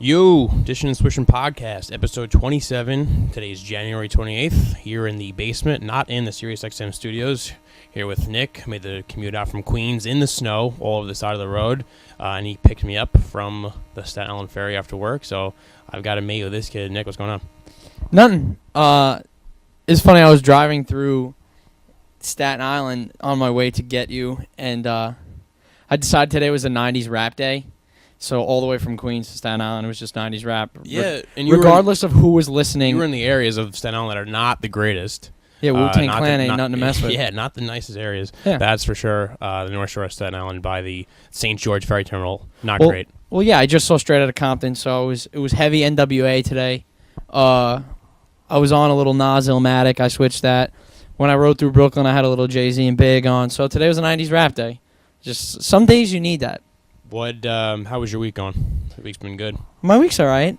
Yo, Dishing and Swishing Podcast, episode 27. Today is January 28th, here in the basement, not in the SiriusXM studios. Here with Nick, made the commute out from Queens in the snow, all over the side of the road, and he picked me up from the Staten Island ferry after work, so I've got to meet with this kid. Nick, what's going on? Nothing. It's funny, I was driving through Staten Island on my way to get you, and I decided today was a 90s rap day. So all the way from Queens to Staten Island, it was just 90s rap. Yeah, and regardless of who was listening. You were in the areas of Staten Island that are not the greatest. Yeah, Wu-Tang Clan ain't nothing to mess with. Yeah, not the nicest areas. Yeah. That's for sure. The North Shore of Staten Island by the St. George Ferry Terminal, not great. Well, yeah, I just saw straight out of Compton, so it was heavy NWA today. I was on a little Nas Illmatic. I switched that. When I rode through Brooklyn, I had a little Jay-Z and Big on. So today was a 90s rap day. Just some days you need that. How was your week going? The week's been good. My week's all right.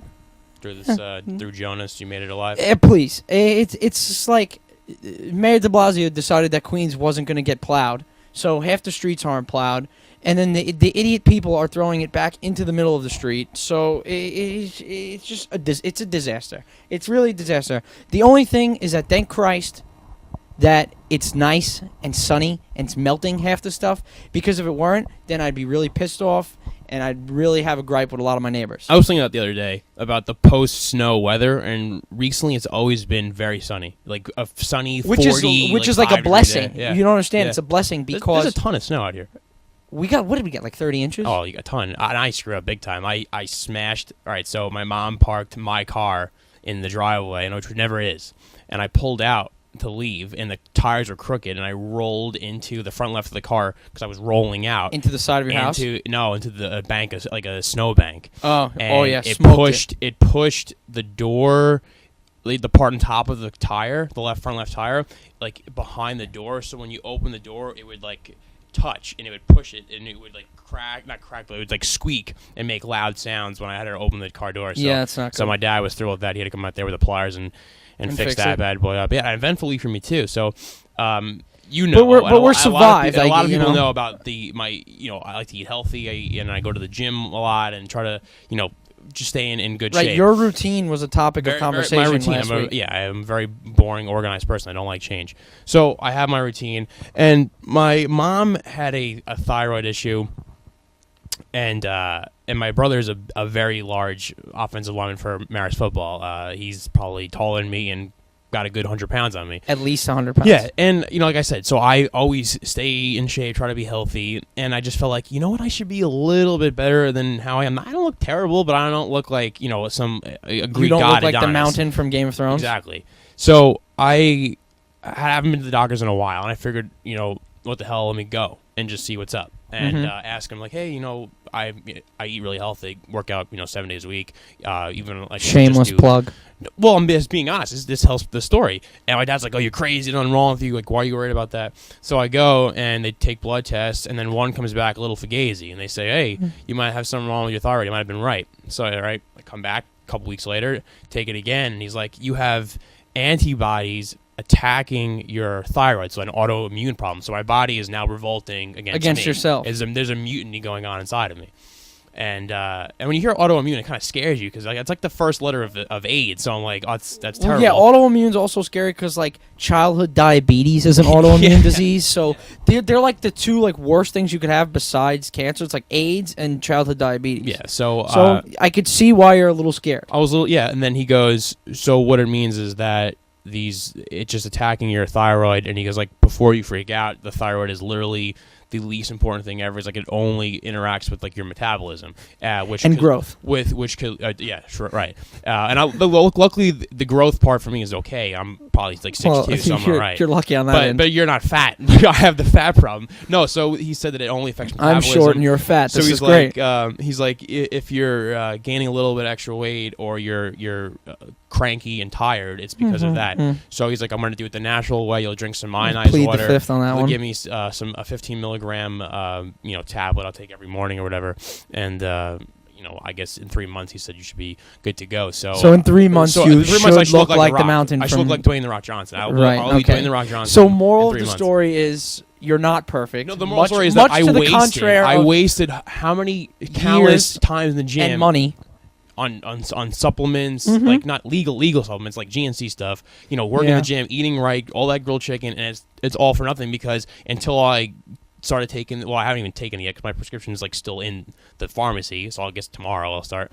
Through this, through Yoenis, you made it alive. Please, it's just like Mayor De Blasio decided that Queens wasn't going to get plowed, so half the streets aren't plowed, and then the idiot people are throwing it back into the middle of the street. So it's just it's a disaster. It's really a disaster. The only thing is that thank Christ that it's nice and sunny and it's melting half the stuff, because if it weren't, then I'd be really pissed off and I'd really have a gripe with a lot of my neighbors. I was thinking about the other day about the post-snow weather, and recently it's always been very sunny, like a sunny 40, which is like a blessing. Yeah. You don't understand? Yeah. It's a blessing because there's a ton of snow out here. What did we get, like 30 inches? Oh, you got a ton. And I screwed up big time. I smashed. All right, so my mom parked my car in the driveway, which never is, and I pulled out to leave, and the tires were crooked, and I rolled into the front left of the car because I was rolling out into the side of your house. Into the bank, like a snow bank. Oh yeah, it pushed the door, the part on top of the tire, the front left tire, like behind the door. So when you open the door, it would like touch, and it would push it, and it would like not crack, but it would like squeak and make loud sounds when I had to open the car door. So, yeah, that's not good. So my dad was thrilled with that. He had to come out there with the pliers and fix that bad boy up. Yeah, eventfully for me too. So, but we're survived. A lot of people know about I like to eat healthy, and I go to the gym a lot and try to, just stay in good shape. Right, your routine was a topic of conversation. My routine. Last week. I am a very boring, organized person. I don't like change. So I have my routine, and my mom had a thyroid issue. And my brother's a very large offensive lineman for Marist football. He's probably taller than me and got a good 100 pounds on me. At least 100 pounds. Yeah, and like I said, so I always stay in shape, try to be healthy, and I just felt like, you know what, I should be a little bit better than how I am. I don't look terrible, but I don't look like, some a Greek god. You don't look like Adonis. the mountain from Game of Thrones? Exactly. So I haven't been to the doctors in a while, and I figured, what the hell, let me go and just see what's up. And ask him, like, hey, I eat really healthy, work out, 7 days a week. Even like shameless plug. Well, I'm just being honest. This helps the story. And my dad's like, oh, you're crazy. Nothing wrong with you. Like, why are you worried about that? So I go, and they take blood tests, and then one comes back a little fugazi. And they say, hey, you might have something wrong with your thyroid. You might have been right. So, I come back a couple weeks later, take it again, and he's like, you have antibodies attacking your thyroid, so an autoimmune problem. So my body is now revolting against me. Yourself. There's a mutiny going on inside of me, and when you hear autoimmune, it kind of scares you because it's like the first letter of AIDS. So I'm like, oh, that's terrible. Yeah, autoimmune's also scary because like childhood diabetes is an autoimmune disease. So they're like the two like worst things you could have besides cancer. It's like AIDS and childhood diabetes. Yeah. So I could see why you're a little scared. I was a little and then he goes, so what it means is that it's just attacking your thyroid, and he goes, like, before you freak out, the thyroid is literally the least important thing ever. It's like it only interacts with like your metabolism, growth, which could right. And luckily the growth part for me is okay. I'm probably like 6'2", so I'm all right. You're lucky on that end. But you're not fat. I have the fat problem. No, so he said that it only affects metabolism. I'm short and you're fat. So this is great. He's like, if you're gaining a little bit extra weight or you're cranky and tired, it's because of that. So he's like, I'm going to do it the natural way. You'll drink some ionized plead water. The fifth on that one. Give me a 15 milligram tablet I'll take every morning or whatever, and I guess in 3 months he said you should be good to go. So in 3 months you should look like the mountain. I should look like Dwayne the Rock Johnson. I'll be Dwayne the Rock Johnson. So moral of the story is you're not perfect. No, the moral story is that I wasted how many countless times in the gym and money on supplements, Mm-hmm. like not legal supplements, like GNC stuff. Working in the gym, eating right, all that grilled chicken, and it's all for nothing because until I started taking, well, I haven't even taken it yet because my prescription is like still in the pharmacy, so I guess tomorrow I'll start.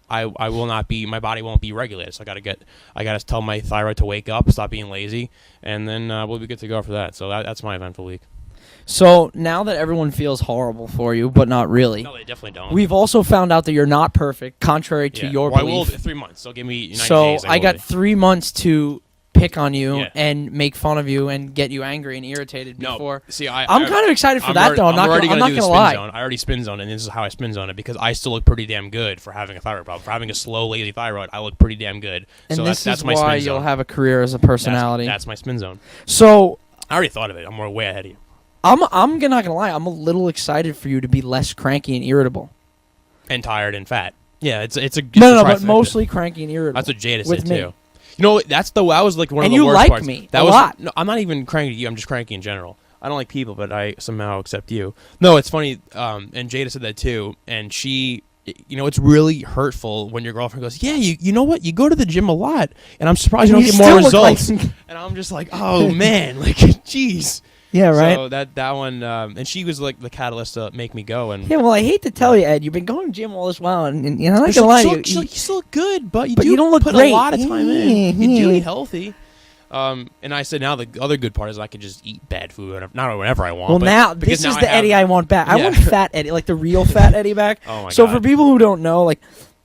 I will not be, my body won't be regulated, so I gotta tell my thyroid to wake up, stop being lazy, and then we'll be good to go for that. So that's my eventful week. So now that everyone feels horrible for you, but not really, No, they definitely don't. we've also found out that you're not perfect, contrary to your I will belief. 3 months. So give me 90 So days. I got 3 months to pick on you Yeah. and make fun of you and get you angry and irritated before. No, see, I'm kind of excited for that, though. I'm not already going do the to spin lie. zone. I already spin zone, and this is how I spin zone it because I still look pretty damn good for having a thyroid problem. For having a slow, lazy thyroid, I look pretty damn good. And so this that's is my why spin zone. you'll have a career as a personality. That's my spin zone. So I already thought of it. I'm more way ahead of you. I'm not going to lie. I'm a little excited for you to be less cranky and irritable. And tired and fat. Yeah, it's a No, trifecta. but mostly cranky and irritable. That's what Jada with said me. too. That was like one And of the you worst like parts. me That a was, lot. No, I'm not even cranky at you. I'm just cranky in general. I don't like people, but I somehow accept you. No, it's funny. And Jada said that too. And she, it's really hurtful when your girlfriend goes, "Yeah, you know what? You go to the gym a lot, and I'm surprised you don't get more results." And I'm just like, "Oh man, like, jeez." Yeah, right. So that one, and she was like the catalyst to make me go. And Yeah, well, I hate to tell you, Ed, you've been going to gym all this while, and I'm not gonna lie to you. You still look good, but you don't look put great. a lot of time in. You do Yeah. eat healthy. And I said now the other good part is I could just eat bad food, not whenever I want. Well, but now because this is now the Eddie I want back. I Yeah. want fat Eddie, like the real fat Eddie back. Oh my So God. for people who don't know, like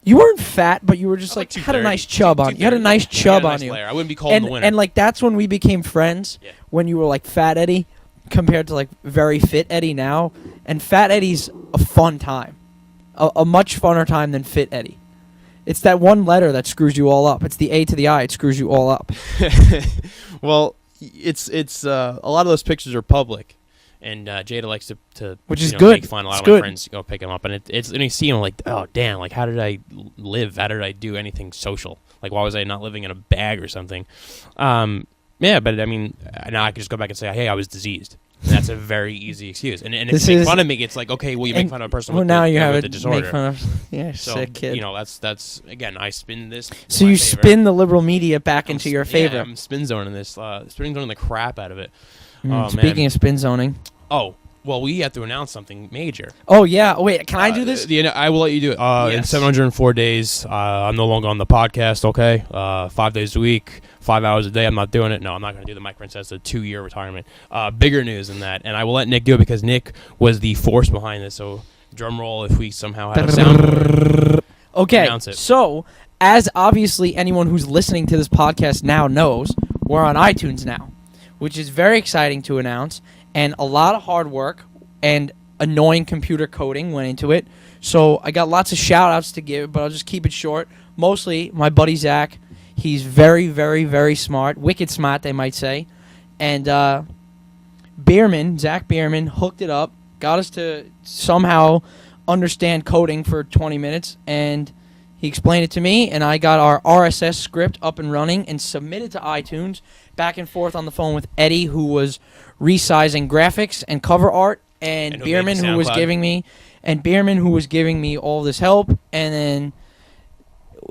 you weren't fat, but you were just I'm like like had a 230. nice chub on. You had a 230. nice chub Yeah, on nice you. layer. I wouldn't be called in the winter. And like that's when we became friends. Yeah. When you were like fat Eddie, compared to like very fit Eddie now, and fat Eddie's a fun time, a much funner time than fit Eddie. It's that one letter that screws you all up. It's the A to the I. It screws you all up. Well, it's a lot of those pictures are public, and Jada likes to Which is make good. fun. A lot It's of my good. friends go pick them up, and and you see them like, oh damn, like how did I live? How did I do anything social? Like why was I not living in a bag or something? Yeah, but I mean, now I can just go back and say, hey, I was diseased. And that's a very easy excuse. And if This you make is- fun of me, it's like, okay, well, you make fun of a person Well, with now the, you have with it the disorder. make fun of. Yeah, So, sick kid. that's again, I spin this. in So my you favor. spin the liberal media back into your favor. Yeah, I'm spin zoning this, spin zoning the crap out of it. Speaking man. of spin zoning. Oh, well, we have to announce something major. Oh yeah. Wait, can I do this? I will let you do it. In Yes. 704 days, I'm no longer on the podcast. Okay, 5 days a week, 5 hours a day. I'm not doing it. No, I'm not going to do the Mike Princess 2-year retirement. Bigger news than that, and I will let Nick do it because Nick was the force behind this. So drum roll if we somehow have a soundboard. Okay. Announce it. So, as obviously anyone who's listening to this podcast now knows, we're on iTunes now, which is very exciting to announce, and a lot of hard work and annoying computer coding went into it. So I got lots of shout-outs to give, but I'll just keep it short. Mostly my buddy Zach. He's very, very, very smart. Wicked smart, they might say. And Zach Bierman, hooked it up, got us to somehow understand coding for 20 minutes, and he explained it to me, and I got our RSS script up and running and submitted to iTunes, back and forth on the phone with Eddie, who was resizing graphics and cover art, and who Bierman, made the who was SoundCloud. giving me all this help, and then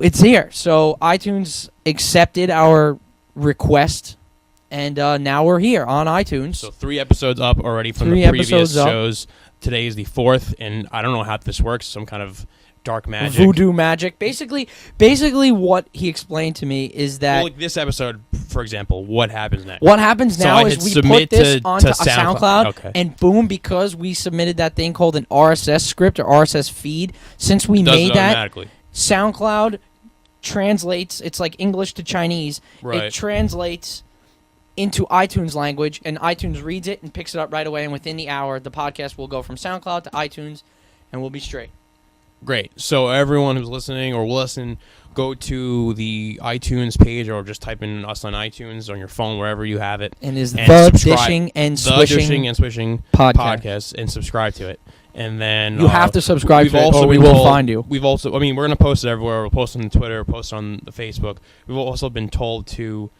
it's here. So iTunes accepted our request, and now we're here on iTunes. So 3 episodes up already from 3 the previous episodes up. shows. Today is the 4th, and I don't know how this works. Some kind of dark magic. Voodoo magic. Basically, what he explained to me is that Well, like this episode, for example, what happens next? what happens So now I is hit we submit put this to onto a SoundCloud. SoundCloud, Okay. and boom, because we submitted that thing called an RSS script or RSS feed, since we Does made it that, automatically. SoundCloud translates, it's like English to Chinese. Right. It translates into iTunes language, and iTunes reads it and picks it up right away, and within the hour, the podcast will go from SoundCloud to iTunes, and we'll be straight. Great. So everyone who's listening or will listen, go to the iTunes page or just type in us on iTunes on your phone, wherever you have it. And is And the subscribe. Dishing and The Swishing Dishing and Swishing podcast. and subscribe to it. And then You have to subscribe we've to it, also or we been will told- find you. We've also, I mean, we're going to post it everywhere. We'll post it on Twitter, post it on the Facebook. We've also been told to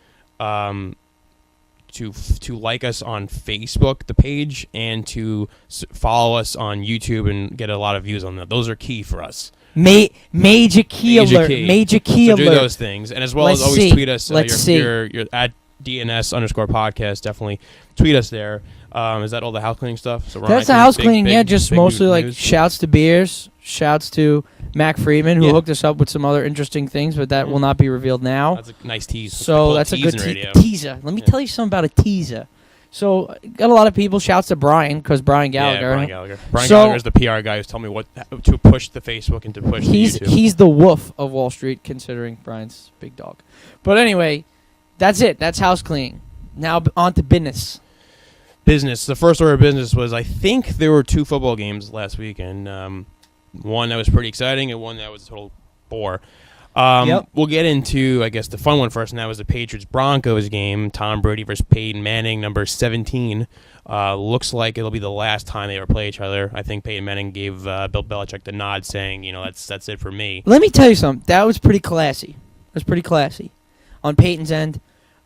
like us on Facebook, the page, and to follow us on YouTube and get a lot of views on that. Those are key for us. Major key alert. Major key so alert. do those things, and as well as always tweet us. Your at DNS_podcast. Definitely tweet us there. Is that all the house cleaning stuff? So that's the house cleaning. Yeah, just mostly like shouts to Beers, shouts to Mac Freeman, who hooked us up with some other interesting things, but that will not be revealed now. That's a nice tease. So that's a good teaser. Let me tell you something about a teaser. So got a lot of people. Shouts to Brian, because Brian Gallagher. Yeah, Brian Gallagher. Brian Gallagher is the PR guy who's telling me what to push the Facebook and to push the YouTube. He's the wolf of Wall Street, considering Brian's big dog. But anyway, that's it. That's house cleaning. Now on to business. The first order of business was, I think there were 2 football games last weekend. One that was pretty exciting and one that was a total bore. We'll get into, I guess, the fun one first, and that was the Patriots-Broncos game. Tom Brady versus Peyton Manning, number 17. Looks like it'll be the last time they ever play each other. I think Peyton Manning gave Bill Belichick the nod, saying, that's it for me. Let me tell you something. That was pretty classy. On Peyton's end.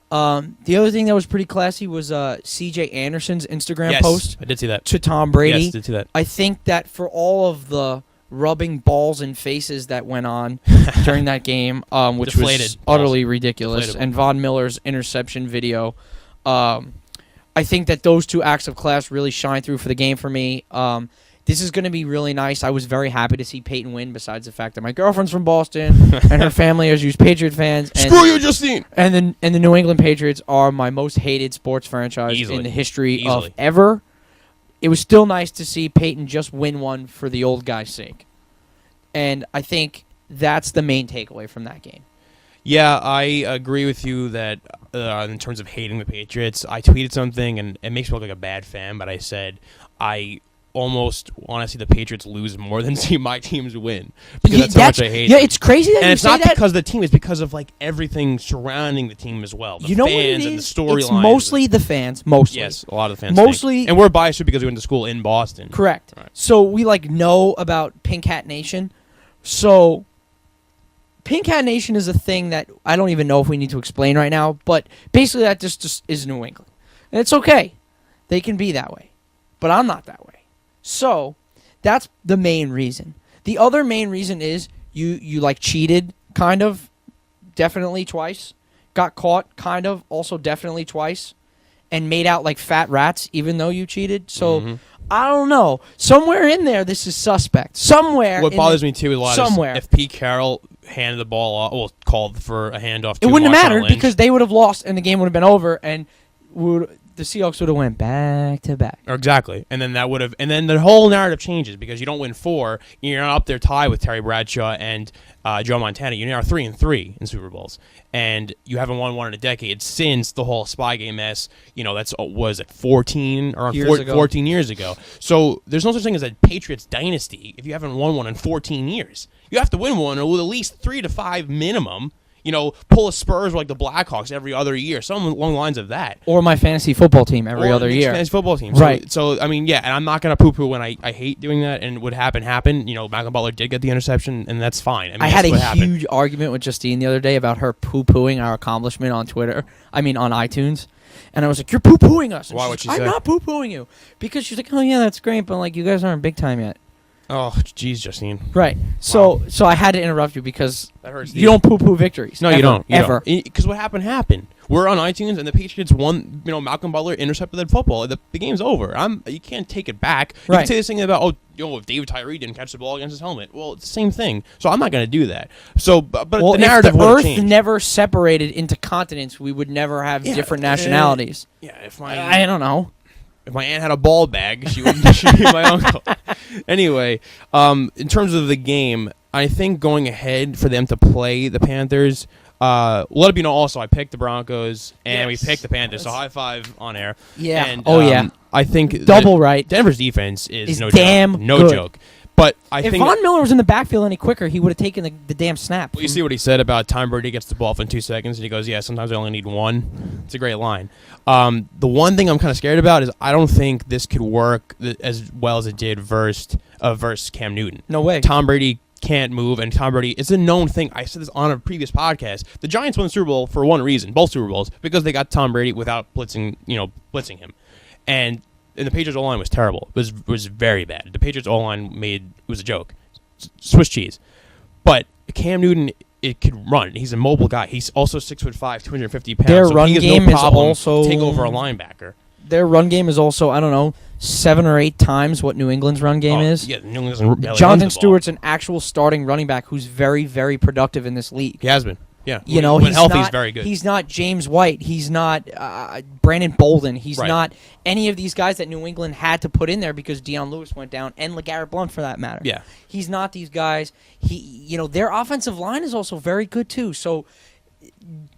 The other thing that was pretty classy was C.J. Anderson's Instagram post. I did see that. To Tom Brady. Yes, I did see that. I think that for all of the rubbing balls and faces that went on during that game, which Deflated was utterly ridiculous, Deflatable. and Von Miller's interception video, I think that those 2 acts of class really shine through for the game for me. This is going to be really nice. I was very happy to see Peyton win, besides the fact that my girlfriend's from Boston and her family is huge Patriot fans. And, Screw you, Justine! And the New England Patriots are my most hated sports franchise in the history of ever. It was still nice to see Peyton just win one for the old guy's sake. And I think that's the main takeaway from that game. Yeah, I agree with you that in terms of hating the Patriots, I tweeted something, and it makes me look like a bad fan, but I said I almost want to see the Patriots lose more than see my teams win, because that's how much I hate them. It's crazy that and you it's say not that. because of the team, it's because of like everything surrounding the team as well. The fans and the storylines. It's mostly the fans, mostly. Yes, a lot of the fans. Mostly, and we're biased because we went to school in Boston. Correct. Right. So we know about Pink Hat Nation. So Pink Hat Nation is a thing that I don't even know if we need to explain right now, but basically that just is New England. And it's okay. They can be that way. But I'm not that way. So that's the main reason. The other main reason is you cheated, kind of, definitely twice. Got caught, kind of, also definitely twice. And made out like fat rats, even though you cheated. So I don't know. Somewhere in there, this is suspect. Somewhere. What bothers me too a lot is if Pete Carroll handed the ball off, well, called for a handoff. It to wouldn't have Marshawn mattered Lynch. because they would have lost and the game would have been over, and the Seahawks would have went back to back. Exactly, and then that would have, and then the whole narrative changes because you don't win 4, you're not up there tied with Terry Bradshaw and Joe Montana. You're now 3-3 in Super Bowls, and you haven't won one in a decade since the whole Spygate mess. That's was it 14 or 14 years ago. So there's no such thing as a Patriots dynasty if you haven't won one in 14 years. You have to win one, or with at least 3 to 5 minimum. Pull a Spurs like the Blackhawks every other year, something along the lines of that. Or my fantasy football team every other year. Fantasy football team, right? So I mean, yeah, and I'm not gonna poo-poo when I hate doing that, and what happened. Malcolm Butler did get the interception, and that's fine. I had a huge argument with Justine the other day about her poo-pooing our accomplishment on Twitter. I mean, on iTunes. And I was like, "You're poo-pooing us." And why would she say? I'm not poo-pooing you, because she's like, "Oh yeah, that's great, but like you guys aren't big time yet." Oh, jeez, Justine. Right. So I had to interrupt you because that hurts. You don't poo-poo victories. No, ever, you don't. Ever. Because what happened. We're on iTunes, and the Patriots won. Malcolm Butler intercepted that football. The game's over. You can't take it back. You can say this thing about, if David Tyree didn't catch the ball against his helmet. Well, it's the same thing. So I'm not going to do that. So, but the narrative if the would Earth change. never separated into continents, we would never have different nationalities. I don't know. If my aunt had a ball bag, she'd be my uncle. Anyway, in terms of the game, I think going ahead for them to play the Panthers, let it be known also I picked the Broncos and we picked the Panthers, so high five on air. Yeah. And, I think double right. Denver's defense is no damn joke. No good. joke. But I if think Von Miller was in the backfield any quicker, he would have taken the damn snap. Well, you see what he said about Tom Brady gets the ball in 2 seconds, and he goes, "Yeah, sometimes I only need one." It's a great line. The one thing I'm kind of scared about is I don't think this could work as well as it did versus Cam Newton. No way. Tom Brady can't move, and Tom Brady, it's a known thing. I said this on a previous podcast. The Giants won the Super Bowl for one reason, both Super Bowls, because they got Tom Brady without blitzing him, and the Patriots O-line was terrible. It was very bad. The Patriots O-line was a joke. Swiss cheese. But Cam Newton, it could run. He's a mobile guy. He's also 6'5", 250 pounds. Their so run he has game no is problem also to take over a linebacker. Their run game is also, I don't know, 7 or 8 times what New England's run game is. Yeah, New England's barely runs Jonathan the ball. Stewart's an actual starting running back who's very, very productive in this league. He has been. Yeah, You know, when he's healthy, not, he's very good. He's not James White. He's not Brandon Bolden. He's Right. not any of these guys that New England had to put in there because Deion Lewis went down and LeGarrette Blount for that matter. Yeah. He's not these guys. Their offensive line is also very good too. So,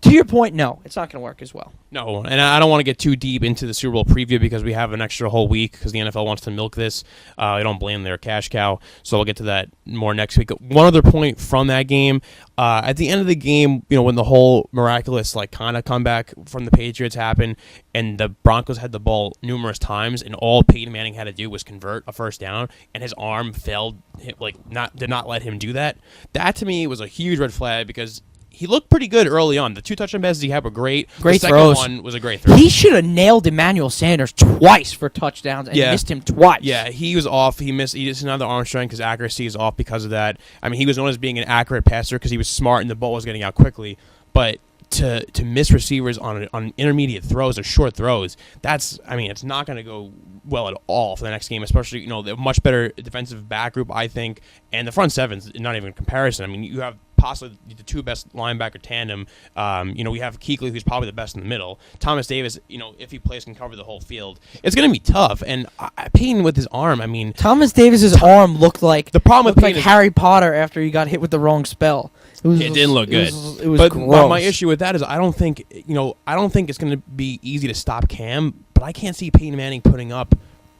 to your point, no, it's not going to work as well. No, and I don't want to get too deep into the Super Bowl preview because we have an extra whole week because the NFL wants to milk this. I don't blame their cash cow, so I'll get to that more next week. One other point from that game, at the end of the game, when the whole miraculous kind of comeback from the Patriots happened and the Broncos had the ball numerous times and all Peyton Manning had to do was convert a first down and his arm failed, did not let him do that. That to me was a huge red flag because he looked pretty good early on. The 2 touchdown passes he had were great. Great the throws. second one was a great throw. He should have nailed Emmanuel Sanders twice for touchdowns and missed him twice. Yeah, he was off. He just another arm strength. His accuracy is off because of that. I mean, he was known as being an accurate passer because he was smart and the ball was getting out quickly. But to miss receivers on intermediate throws or short throws, it's not going to go well at all for the next game, especially, the much better defensive back group, I think, and the front seven's not even a comparison. I mean, you have possibly the 2 best linebacker tandem. We have Kuechly, who's probably the best in the middle. Thomas Davis, if he plays, can cover the whole field. It's going to be tough. And Peyton with his arm, Thomas Davis's arm looked like the problem with Peyton Harry Potter after he got hit with the wrong spell. It didn't look good. It was but gross. my issue with that is I don't think it's going to be easy to stop Cam, but I can't see Peyton Manning putting up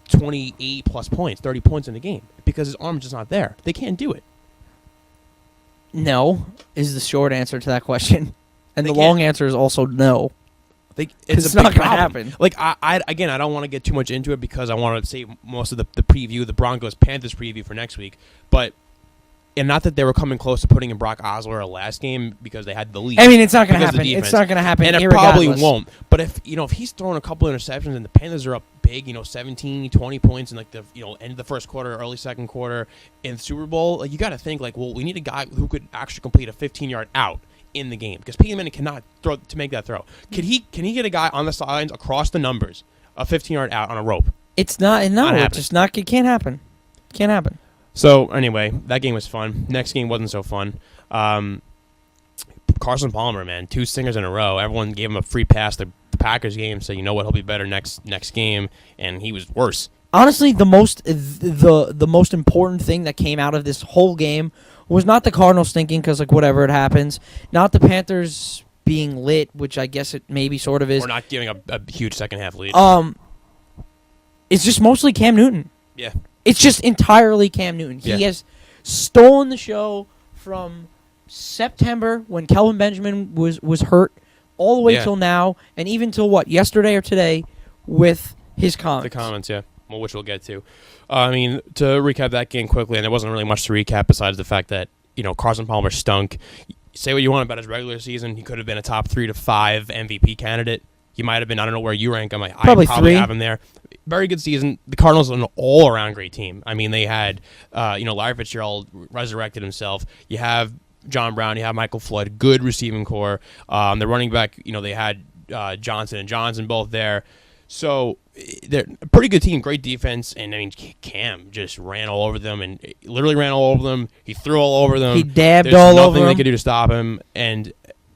28 plus points, 30 points in the game because his arm's just not there. They can't do it. No is the short answer to that question, and They the long answer is also no. It's not going to happen. I don't want to get too much into it because I want to save most of the preview, the Broncos-Panthers preview for next week. And not that they were coming close to putting in Brock Osweiler last game because they had the lead. It's not going to happen. It's not going to happen. And it probably won't. But if he's throwing a couple of interceptions and the Panthers are up big, 17, 20 points in the end of the first quarter, early second quarter in the Super Bowl, you got to think we need a guy who could actually complete a 15-yard out in the game because Peyton Manning cannot throw to make that throw. Can he get a guy on the sidelines across the numbers a 15-yard out on a rope? It's not. No, it's just not. It can't happen. Can't happen. So, anyway, that game was fun. Next game wasn't so fun. Carson Palmer, man, 2 stingers in a row. Everyone gave him a free pass the Packers game, so you know what, he'll be better next game, and he was worse. Honestly, the most important thing that came out of this whole game was not the Cardinals stinking because, whatever, it happens. Not the Panthers being lit, which I guess it maybe sort of is. Or not giving a huge second-half lead. It's just mostly Cam Newton. Yeah. It's just entirely Cam Newton. He has stolen the show from September when Kelvin Benjamin was hurt all the way till now, and even till yesterday or today with his comments. The comments, yeah. Well, which we'll get to. To recap that game quickly, and there wasn't really much to recap besides the fact that, Carson Palmer stunk. Say what you want about his regular season. He could have been a top 3 to 5 MVP candidate. He might have been. I don't know where you rank him. I probably 3. have him there. Very good season. The Cardinals are an all-around great team. They had, Larry Fitzgerald resurrected himself. You have John Brown. You have Michael Flood. Good receiving core. The running back, they had Johnson and Johnson both there. So they're a pretty good team. Great defense. And, Cam just ran all over them and literally ran all over them. He threw all over them. He dabbed There's all over them. nothing they could do to stop him. And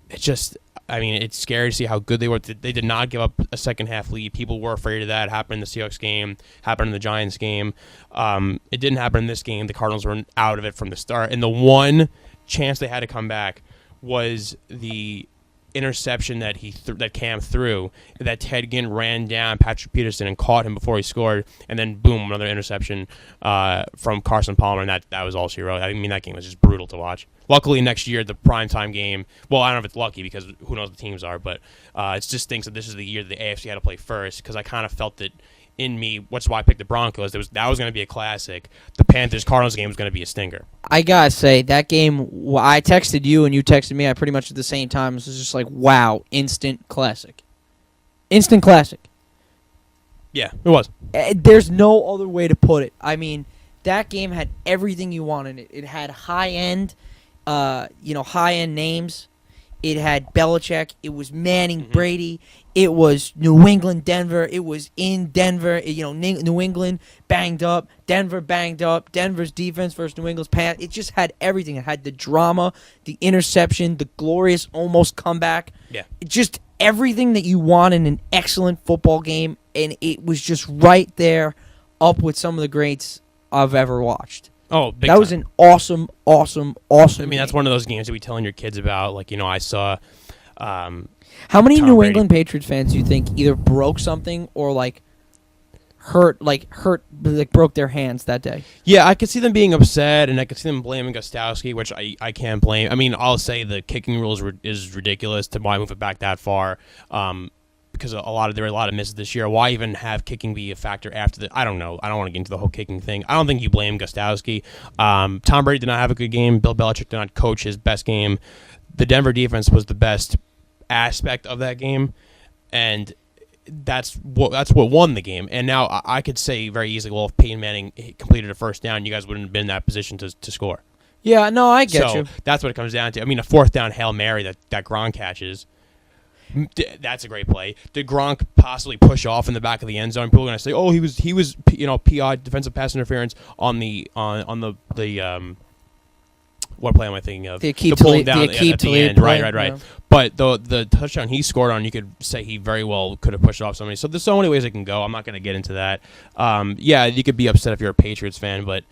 it's just... it's scary to see how good they were. They did not give up a second-half lead. People were afraid of that. It happened in the Seahawks game. Happened in the Giants game. It didn't happen in this game. The Cardinals were out of it from the start. And the one chance they had to come back was the interception that that Cam threw. That Ted Ginn ran down Patrick Peterson and caught him before he scored. And then, boom, another interception from Carson Palmer. And that was all she wrote. That game was just brutal to watch. Luckily, next year, the primetime game, well, I don't know if it's lucky because who knows what the teams are, but it just thinks that this is the year that the AFC had to play first because I kind of felt that in me, which is why I picked the Broncos. That was going to be a classic. The Panthers-Cardinals game was going to be a stinger. I got to say, that game, I texted you and you texted me, I pretty much at the same time. It was just wow, instant classic. Instant classic. Yeah, it was. There's no other way to put it. That game had everything you wanted. It had high-end. high-end names. It had Belichick. It was Manning, Brady. It was New England, Denver. It was in Denver. New England banged up. Denver banged up. Denver's defense versus New England's pass. It just had everything. It had the drama, the interception, the glorious almost comeback. Yeah. Just everything that you want in an excellent football game, and it was just right there up with some of the greats I've ever watched. Oh, big that time. was an awesome game. That's one of those games that we telling your kids about. Like, I saw how many Tom New Brady. England Patriots fans do you think either broke something or hurt, broke their hands that day? Yeah, I could see them being upset, and I could see them blaming Gostowski, which I can't blame. I mean, I'll say the kicking rule is ridiculous to why move it back that far. Because there were a lot of misses this year. Why even have kicking be a factor after I don't know. I don't want to get into the whole kicking thing. I don't think you blame Gostowski. Tom Brady did not have a good game. Bill Belichick did not coach his best game. The Denver defense was the best aspect of that game, and that's what won the game. And now I could say very easily, well, if Peyton Manning completed a first down, you guys wouldn't have been in that position to score. Yeah, no, I get you. That's what it comes down to. I mean, a fourth down Hail Mary that Gronk catches. That's a great play. Did Gronk possibly push off in the back of the end zone? People are going to say, "Oh, he was PI, defensive pass interference on the what play am I thinking of? The Aqib pulling down at the end, play, right. Yeah. But the touchdown he scored on, you could say he very well could have pushed off somebody. So there's so many ways it can go. I'm not going to get into that. Yeah, you could be upset if you're a Patriots fan, but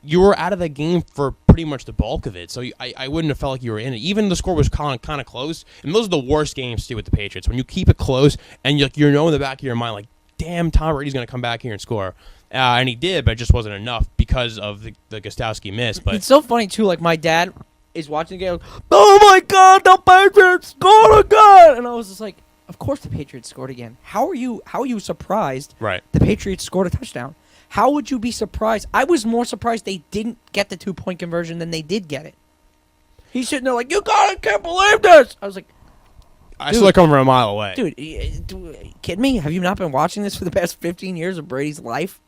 you were out of the game for pretty much the bulk of it, so I wouldn't have felt like you were in it. Even the score was kind of close, and those are the worst games to do with the Patriots. When you keep it close, and you know in the back of your mind, like, damn, Tom Brady's going to come back here and score. And he did, but it just wasn't enough because of the Gostowski miss. But it's so funny, too. Like, my dad is watching the game, like, oh, my God, the Patriots scored again! And I was just like, of course the Patriots scored again. How are you surprised the Patriots scored a touchdown? How would you be surprised? I was more surprised they didn't get the 2-point conversion than they did get it. He's sitting there like, can't believe this. I was like, I saw it coming from a mile away. Dude, kidding me? Have you not been watching this for the past 15 years of Brady's life?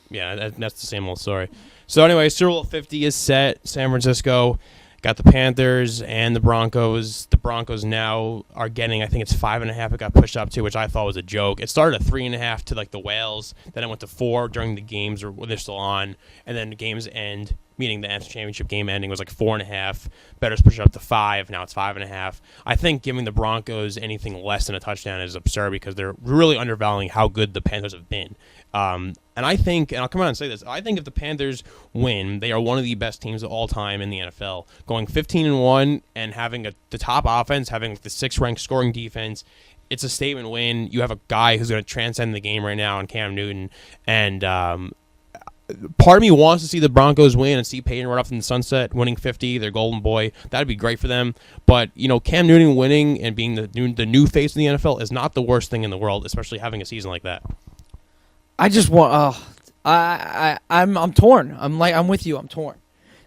Yeah, that's the same old story. So anyway, Super Bowl 50 is set. San Francisco got the Panthers and the Broncos. The Broncos now are getting, I think it's 5.5. It got pushed up to, which I thought was a joke. It started at 3.5 to like the Whales. Then it went to 4 during the games or when they're still on. And then the games end, meaning the NFC Championship game ending was like 4.5. Bettors push it up to 5. Now it's 5.5. I think giving the Broncos anything less than a touchdown is absurd because they're really undervaluing how good the Panthers have been. And I think, and I'll come out and say this, I think if the Panthers win, they are one of the best teams of all time in the NFL. Going 15-1 and having the top offense, having the 6th-ranked scoring defense, it's a statement win. You have a guy who's going to transcend the game right now in Cam Newton. And part of me wants to see the Broncos win and see Peyton right off in the sunset, winning 50, their golden boy. That would be great for them. But, Cam Newton winning and being the new face of the NFL is not the worst thing in the world, especially having a season like that. I just want. I'm torn. I'm with you. I'm torn.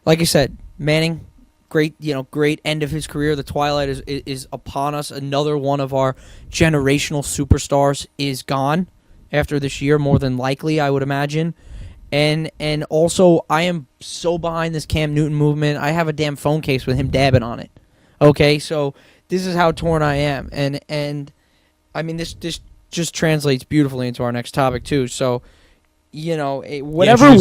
Like I said, Manning, great end of his career. The twilight is upon us. Another one of our generational superstars is gone after this year, more than likely, I would imagine. And also, I am so behind this Cam Newton movement. I have a damn phone case with him dabbing on it. Okay, so this is how torn I am, and I mean this just translates beautifully into our next topic too. So, whatever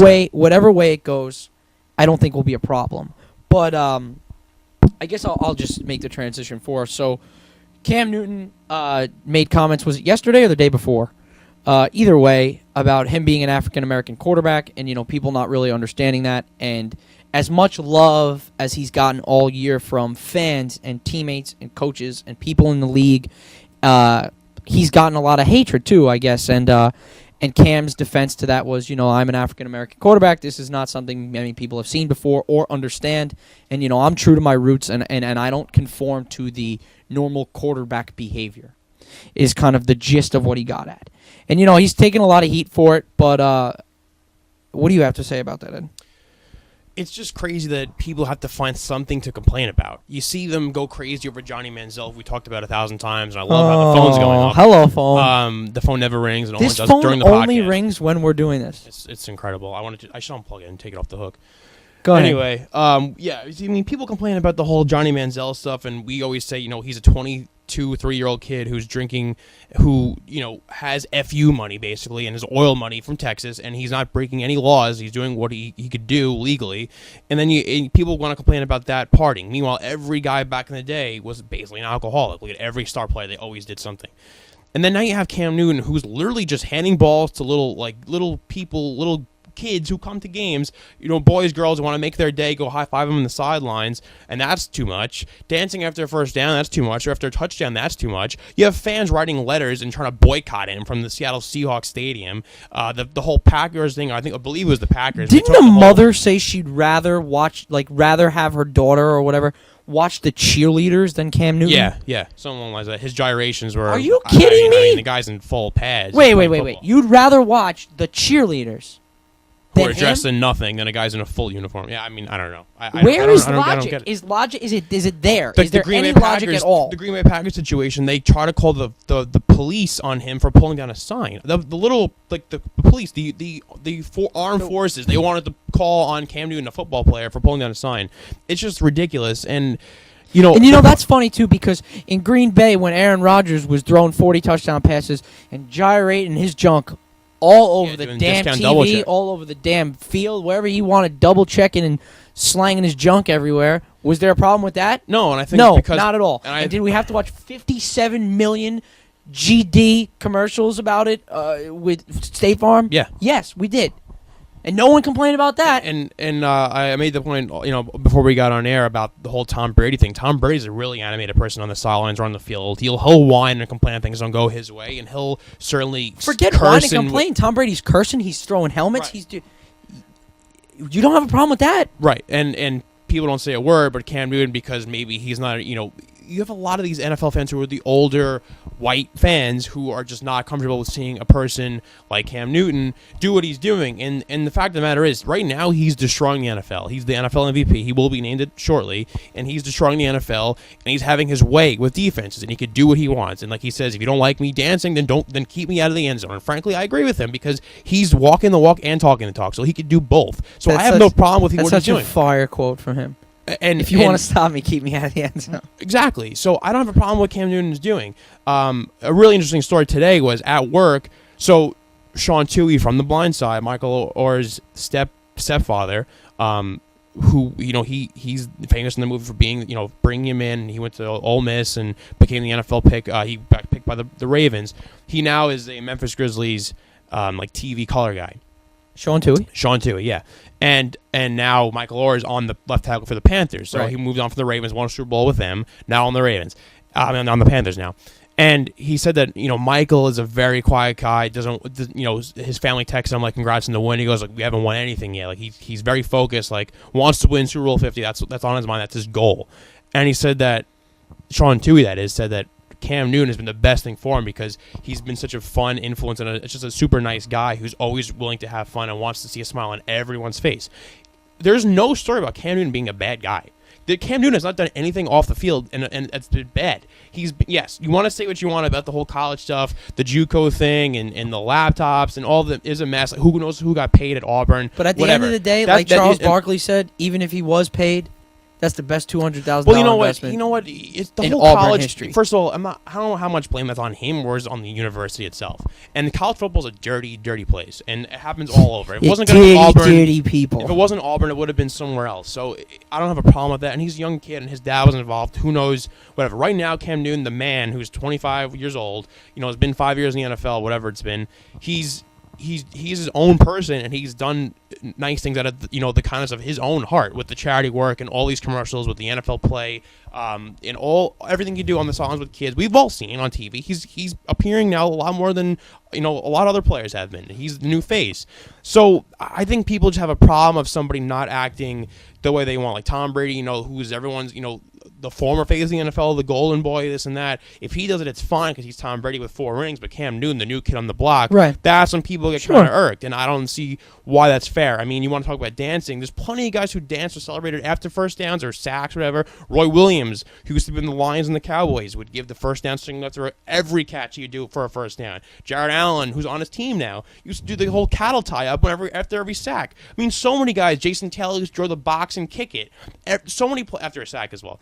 way it goes, I don't think will be a problem. But I guess I'll just make the transition for us. So, Cam Newton made comments. Was it yesterday or the day before? Either way, about him being an African American quarterback, and people not really understanding that. And as much love as he's gotten all year from fans and teammates and coaches and people in the league, he's gotten a lot of hatred too, I guess. And Cam's defense to that was, I'm an African American quarterback. This is not something many people have seen before or understand. And I'm true to my roots, and I don't conform to the normal quarterback behavior. Is kind of the gist of what he got at. And he's taken a lot of heat for it. But what do you have to say about that, Ed? It's just crazy that people have to find something to complain about. You see them go crazy over Johnny Manziel. We talked about 1,000 times, and I love how the phone's going off. Hello, phone. The phone never rings, and this only does during the podcast. This phone only rings when we're doing this. It's incredible. I should unplug it and take it off the hook. Go ahead. Anyway, yeah, I mean, people complain about the whole Johnny Manziel stuff, and we always say, he's a 3-year-old kid who's drinking, who, has FU money, basically, and his oil money from Texas, and he's not breaking any laws. He's doing what he could do legally. And then people want to complain about that partying. Meanwhile, every guy back in the day was basically an alcoholic. Look at every star player. They always did something. And then now you have Cam Newton, who's literally just handing balls to little kids who come to games, boys, girls who want to make their day, go high-five them on the sidelines, and that's too much. Dancing after a first down, that's too much. Or after a touchdown, that's too much. You have fans writing letters and trying to boycott him from the Seattle Seahawks stadium. The whole Packers thing, I believe it was the Packers. Didn't the mother say she'd rather have her daughter or whatever watch the cheerleaders than Cam Newton? Yeah, something like that. His gyrations were... Are you kidding me? I mean, the guy's in full pads. Wait. You'd rather watch the cheerleaders who are dressed in nothing than a guy's in a full uniform. Yeah, I mean, I don't know. Where is logic? Is logic? Is it there? Is there any logic at all? The Green Bay Packers situation, they try to call the police on him for pulling down a sign. The little the police, the armed forces, they wanted to call on Cam Newton, a football player, for pulling down a sign. It's just ridiculous. And that's funny too, because in Green Bay, when Aaron Rodgers was throwing 40 touchdown passes and gyrating his junk all over the damn TV, all over the damn field, wherever he wanted, double checking and slanging his junk everywhere. Was there a problem with that? No, and I think not at all. And did we have to watch 57 million GD commercials about it with State Farm? Yeah. Yes, we did. And no one complained about that. And I made the point, before we got on air about the whole Tom Brady thing. Tom Brady's a really animated person on the sidelines or on the field. He'll whine and complain if things don't go his way, and he'll certainly forget whine and complain. Tom Brady's cursing. He's throwing helmets. Right. You don't have a problem with that, right? And people don't say a word, but Cam Newton, because maybe he's not, you have a lot of these NFL fans who are the older white fans who are just not comfortable with seeing a person like Cam Newton do what he's doing. And the fact of the matter is, right now, he's destroying the NFL. He's the NFL MVP. He will be named it shortly. And he's destroying the NFL, and he's having his way with defenses, and he could do what he wants. And like he says, if you don't like me dancing, then keep me out of the end zone. And frankly, I agree with him, because he's walking the walk and talking the talk, so he could do both. So I have no problem with what he's doing. That's such a fire quote from him. And if you want to stop me, keep me out of the end zone. Exactly. So I don't have a problem with what Cam Newton is doing. A really interesting story today was at work. So Sean Toohey from The Blind Side, Michael Orr's stepfather, who he's famous in the movie for being bringing him in. He went to Ole Miss and became the NFL pick. He got picked by the Ravens. He now is a Memphis Grizzlies TV color guy. Sean Toohey, yeah. And now Michael Orr is on the left tackle for the Panthers. So he moved on from the Ravens, won a Super Bowl with them. Now on the Ravens. On the Panthers now. And he said that, Michael is a very quiet guy. His family texted him, congrats on the win. He goes, we haven't won anything yet. He's very focused, wants to win Super Bowl 50. That's on his mind. That's his goal. And he said that, Sean Toohey, said that Cam Newton has been the best thing for him, because he's been such a fun influence, and it's just a super nice guy who's always willing to have fun and wants to see a smile on everyone's face. There's no story about Cam Newton being a bad guy. Cam Newton has not done anything off the field, and it's been bad. Yes, you want to say what you want about the whole college stuff, the JUCO thing, and the laptops, and all of it is a mess. Who knows who got paid at Auburn? But at the end of the day, Charles Barkley said, even if he was paid, that's the best $200,000 investment. You know what? It's the whole Auburn college history. First of all, I don't know how much blame that's on him or is on the university itself. And college football is a dirty, dirty place, and it happens all over. It wasn't going to be Auburn. Dirty people. If it wasn't Auburn, it would have been somewhere else. So I don't have a problem with that. And he's a young kid, and his dad was involved. Who knows? Whatever. Right now, Cam Newton, the man who's 25 years old, has been 5 years in the NFL, whatever it's been. He's his own person, and he's done nice things out of the kindness of his own heart with the charity work and all these commercials with the NFL play, and everything you do on the songs with kids. We've all seen on TV. He's appearing now a lot more than a lot of other players have been. He's the new face. So I think people just have a problem of somebody not acting the way they want, like Tom Brady. Who's everyone's the former phase of the NFL, the golden boy, this and that. If he does it, it's fine because he's Tom Brady with 4 rings. But Cam Newton, the new kid on the block, right. That's when people get kind of irked, and I don't see why that's fair. I mean, you want to talk about dancing? There's plenty of guys who dance or celebrated after first downs or sacks, whatever. Roy Williams, who used to be in the Lions and the Cowboys, would give the first down signal after every catch he'd do for a first down. Jared Allen, who's on his team now, used to do the whole cattle tie up after every sack. I mean, so many guys. Jason Taylor used to draw the box and kick it. So many after a sack as well.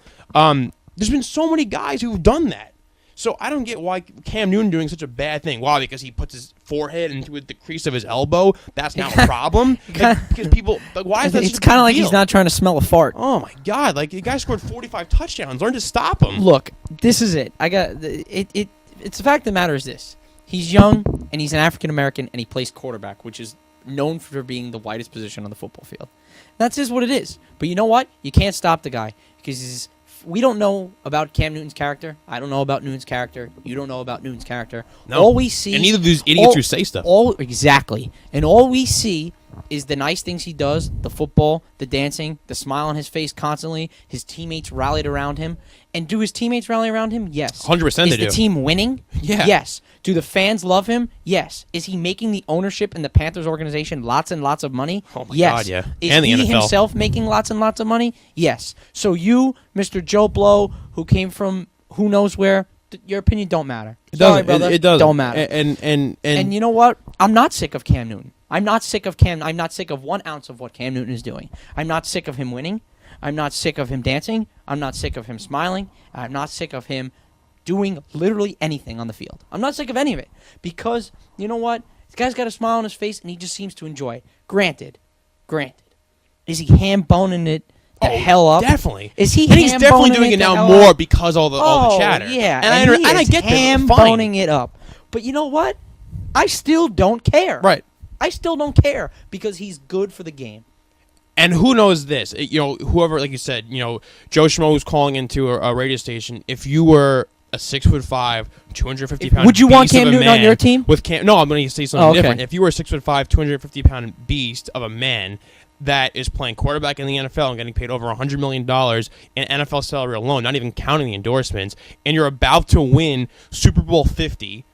There's been so many guys who've done that. So I don't get why Cam Newton doing such a bad thing. Why? Because he puts his forehead into the crease of his elbow. That's now a problem. Because people, like, why is that? It's kind of like he's not trying to smell a fart. Oh my God! Like, the guy scored 45 touchdowns. Learn to stop him. Look, this is it. It's the fact of the matter is this: he's young and he's an African American and he plays quarterback, which is known for being the whitest position on the football field. That's just what it is. But you know what? You can't stop the guy because we don't know about Cam Newton's character. I don't know about Newton's character. You don't know about Newton's character. No. All we see, and neither of these idiots who say stuff. Exactly. And all we see is the nice things he does, the football, the dancing, the smile on his face constantly. His teammates rallied around him. And do his teammates rally around him? Yes. 100% they do. Is the team winning? Yeah. Yes. Do the fans love him? Yes. Is he making the ownership in the Panthers organization lots and lots of money? Oh my yes. God, yeah. Is and the he NFL. himself making lots and lots of money? Yes. So you, Mr. Joe Blow, who came from who knows where, your opinion don't matter. Sorry, brother. It doesn't. Don't matter. And you know what? I'm not sick of Cam Newton. I'm not sick of 1 ounce of what Cam Newton is doing. I'm not sick of him winning. I'm not sick of him dancing. I'm not sick of him smiling. I'm not sick of him doing literally anything on the field. I'm not sick of any of it because, you know what? This guy's got a smile on his face and he just seems to enjoy it. Granted. Is he ham-boning it the hell up? Definitely. Is he? And he's definitely doing it now more because all the chatter. Yeah, and I get that. Ham-boning it up. But you know what? I still don't care. Right. I still don't care because he's good for the game. And who knows this? Whoever, like you said, Joe Schmo was calling into a radio station. If you were a 6'5", 250-pound, would you want Cam Newton on your team? No, I'm going to say something different. If you were a 6'5", 250-pound beast of a man that is playing quarterback in the NFL and getting paid over $100 million in NFL salary alone, not even counting the endorsements, and you're about to win Super Bowl 50,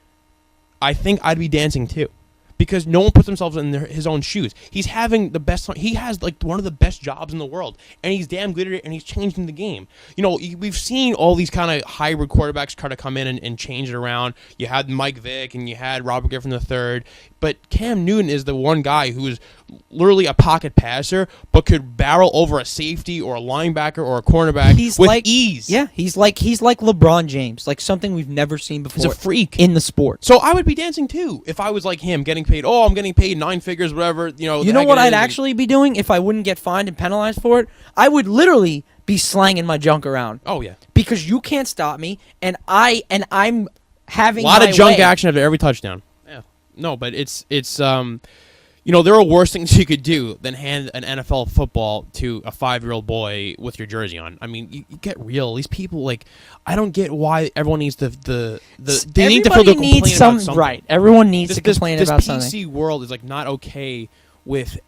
I think I'd be dancing too. Because no one puts themselves in his own shoes. He's having the best. He has like one of the best jobs in the world, and he's damn good at it. And he's changing the game. We've seen all these kind of hybrid quarterbacks try to come in and change it around. You had Mike Vick and you had Robert Griffin III, but Cam Newton is the one guy who is literally a pocket passer, but could barrel over a safety or a linebacker or a cornerback with ease. Yeah, he's like LeBron James, like something we've never seen before. He's a freak in the sport. So I would be dancing too if I was like him, getting paid. Oh, I'm getting paid 9 figures, whatever. You know what I'd actually be doing if I wouldn't get fined and penalized for it? I would literally be slanging my junk around. Oh yeah, because you can't stop me, and I'm having a lot of junk way. Action after every touchdown. Yeah, no, but it's there are worse things you could do than hand an NFL football to a 5-year-old boy with your jersey on. I mean, you get real. These people, I don't get why everyone needs they need to feel the complaint about something. Right. Everyone needs to complain about something. This PC world is not okay with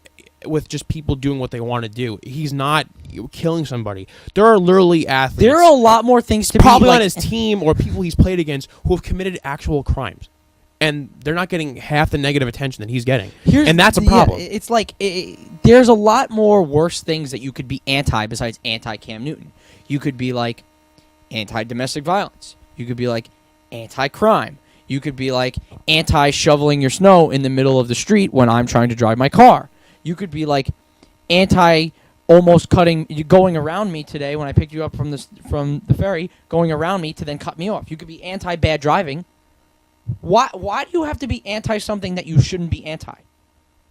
just people doing what they want to do. He's not killing somebody. There are literally athletes. There are a lot more things to probably on his team or people he's played against who have committed actual crimes. And they're not getting half the negative attention that he's getting. And that's a problem. Yeah, it's there's a lot more worse things that you could be anti besides anti-Cam Newton. You could be anti-domestic violence. You could be anti-crime. You could be anti-shoveling your snow in the middle of the street when I'm trying to drive my car. You could be anti-almost going around me today when I picked you up from the ferry, going around me to then cut me off. You could be anti-bad driving. Why do you have to be anti something that you shouldn't be anti?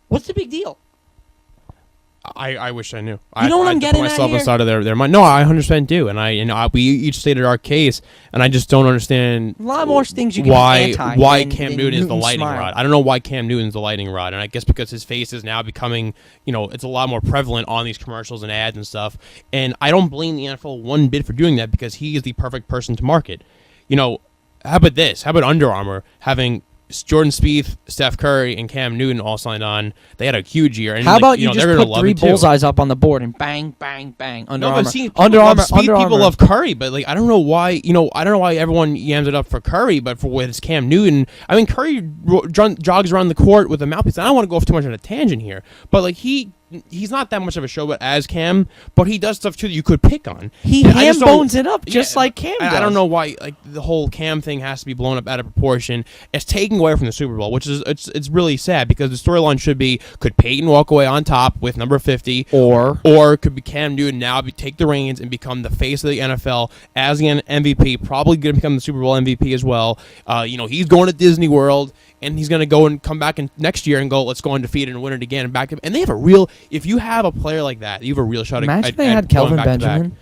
What's the big deal? I wish I knew. You know what I'm getting at myself here? Inside of their mind. No, I 100% do, and we each stated our case, and I just don't understand a lot more things you can why be anti why than Cam Newton is the lightning smile. rod. I don't know why Cam Newton's the lightning rod, and I guess because his face is now becoming, it's a lot more prevalent on these commercials and ads and stuff. And I don't blame the NFL one bit for doing that because he is the perfect person to market. How about this? How about Under Armour having Jordan Spieth, Steph Curry, and Cam Newton all signed on. They had a huge year. And how about you know, just put 3 bullseyes up on the board and bang, bang, bang. Under Armour. Under Armour. People love Curry, but like I don't know why. I don't know why everyone yams it up for Curry, but for with Cam Newton, I mean Curry jogs around the court with a mouthpiece. I don't want to go off too much on a tangent here, but like he's not that much of a showboat as Cam, but he does stuff too that you could pick on. He ham bones it up just like Cam does. I don't know why like the whole Cam thing has to be blown up out of proportion. It's taking away from the Super Bowl, which is it's really sad because the storyline should be could Peyton walk away on top with number 50 or could be Cam Newton now take the reins and become the face of the NFL as an MVP, probably going to become the Super Bowl MVP as well. He's going to Disney World. And he's going to go and come back next year and go, let's go undefeated and win it again. And they have a real, if you have a player like that, you have a real shot Imagine they had Kelvin Benjamin.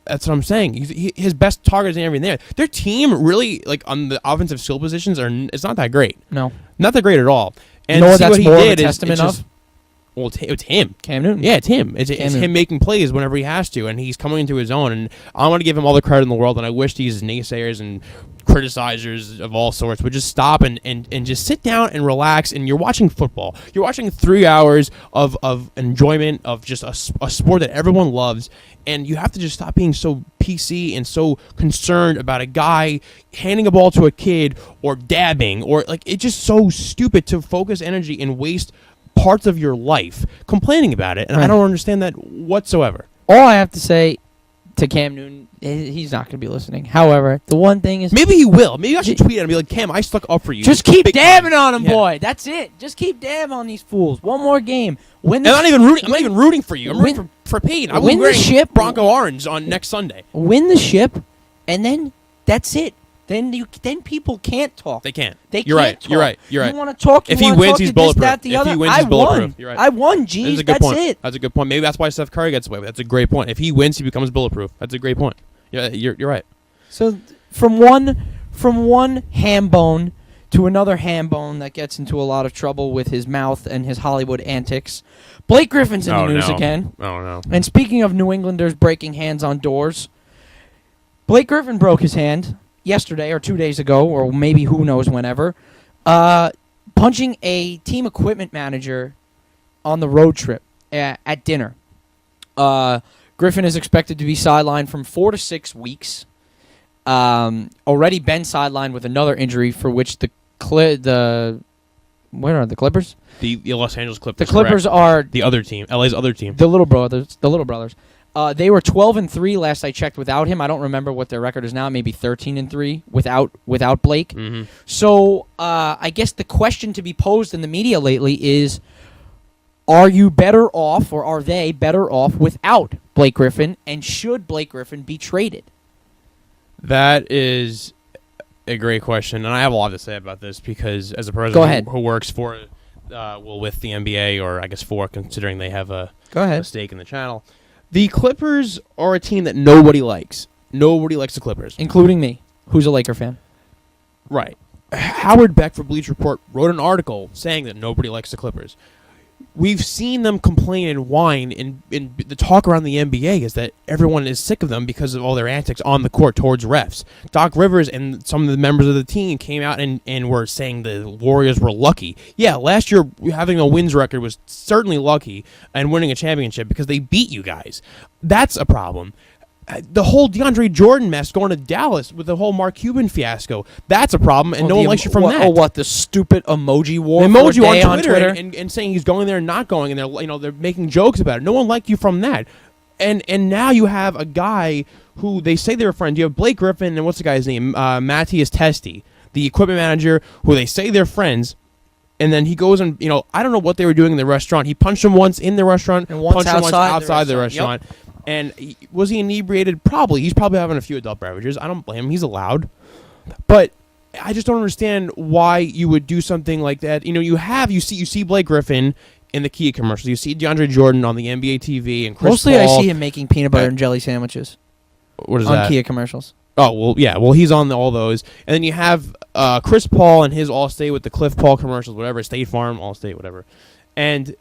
That's what I'm saying. His best targets and everything there. Their team really, like on the offensive skill positions, it's not that great. No. Not that great at all. And you know what that's more of a testament of? Well, it's him. Cam Newton. Yeah, it's him. It's him making plays whenever he has to, and he's coming into his own. And I want to give him all the credit in the world, and I wish these naysayers and criticizers of all sorts would just stop and just sit down and relax. And you're watching football. You're watching 3 hours of enjoyment of just a sport that everyone loves, and you have to just stop being so PC and so concerned about a guy handing a ball to a kid or dabbing or like it's just so stupid to focus energy and waste parts of your life complaining about it, and I don't understand that whatsoever. All I have to say to Cam Newton, he's not going to be listening. However, the one thing is... Maybe he will. Maybe I should tweet at him and be like, Cam, I stuck up for you. Just keep dabbing on him, boy. That's it. Just keep dabbing on these fools. One more game. I'm not even rooting for you. I'm rooting for Peyton. I'm win the ship. Bronco Orange on next Sunday. Win the ship, and then that's it. Then people can't talk. They can't. You're right. You're right. You want to talk? If he wins, he's bulletproof. If he wins, he's bulletproof. You're right. I won. Geez, that's it. That's a good point. Maybe that's why Steph Curry gets away with it. That's a great point. If he wins, he becomes bulletproof. That's a great point. Yeah, you're right. So from one ham bone to another ham bone that gets into a lot of trouble with his mouth and his Hollywood antics, Blake Griffin's in the news again. Oh no! And speaking of New Englanders breaking hands on doors, Blake Griffin broke his hand yesterday or 2 days ago, or maybe who knows whenever, punching a team equipment manager on the road trip at dinner. Griffin is expected to be sidelined from 4 to 6 weeks. Already been sidelined with another injury for which where are the Clippers? The Los Angeles Clippers. The Clippers are the other team, LA's other team. The little brothers. They were 12-3 last I checked without him. I don't remember what their record is now. Maybe 13-3 without Blake. Mm-hmm. So I guess the question to be posed in the media lately is: are you better off, or are they better off without Blake Griffin? And should Blake Griffin be traded? That is a great question, and I have a lot to say about this because as a person who works for, with the NBA, or I guess considering they have a stake in the channel. The Clippers are a team that nobody likes. Nobody likes the Clippers. Including me, who's a Laker fan. Right. Howard Beck for Bleacher Report wrote an article saying that nobody likes the Clippers. We've seen them complain and whine, and the talk around the NBA is that everyone is sick of them because of all their antics on the court towards refs. Doc Rivers and some of the members of the team came out and were saying the Warriors were lucky. Yeah, last year having a wins record was certainly lucky, and winning a championship because they beat you guys. That's a problem. The whole DeAndre Jordan mess going to Dallas with the whole Mark Cuban fiasco, that's a problem, and no one likes you from that. Oh, what, the stupid emoji war? The emoji on Twitter. And saying he's going there and not going, and they're making jokes about it. No one liked you from that. And now you have a guy who they say they're friends. You have Blake Griffin, and what's the guy's name? Matthias Testi, the equipment manager, who they say they're friends. And then he goes and, I don't know what they were doing in the restaurant. He punched him once in the restaurant, and once punched him once outside the restaurant. Yep. And was he inebriated? Probably. He's probably having a few adult beverages. I don't blame him. He's allowed. But I just don't understand why you would do something like that. You see Blake Griffin in the Kia commercials. You see DeAndre Jordan on the NBA TV and Chris Mostly Paul. I see him making peanut butter and jelly sandwiches. What is on that? Kia commercials. Oh, well, yeah. Well, he's on all those. And then you have Chris Paul and his Allstate with the Cliff Paul commercials, whatever, State Farm, Allstate, whatever. And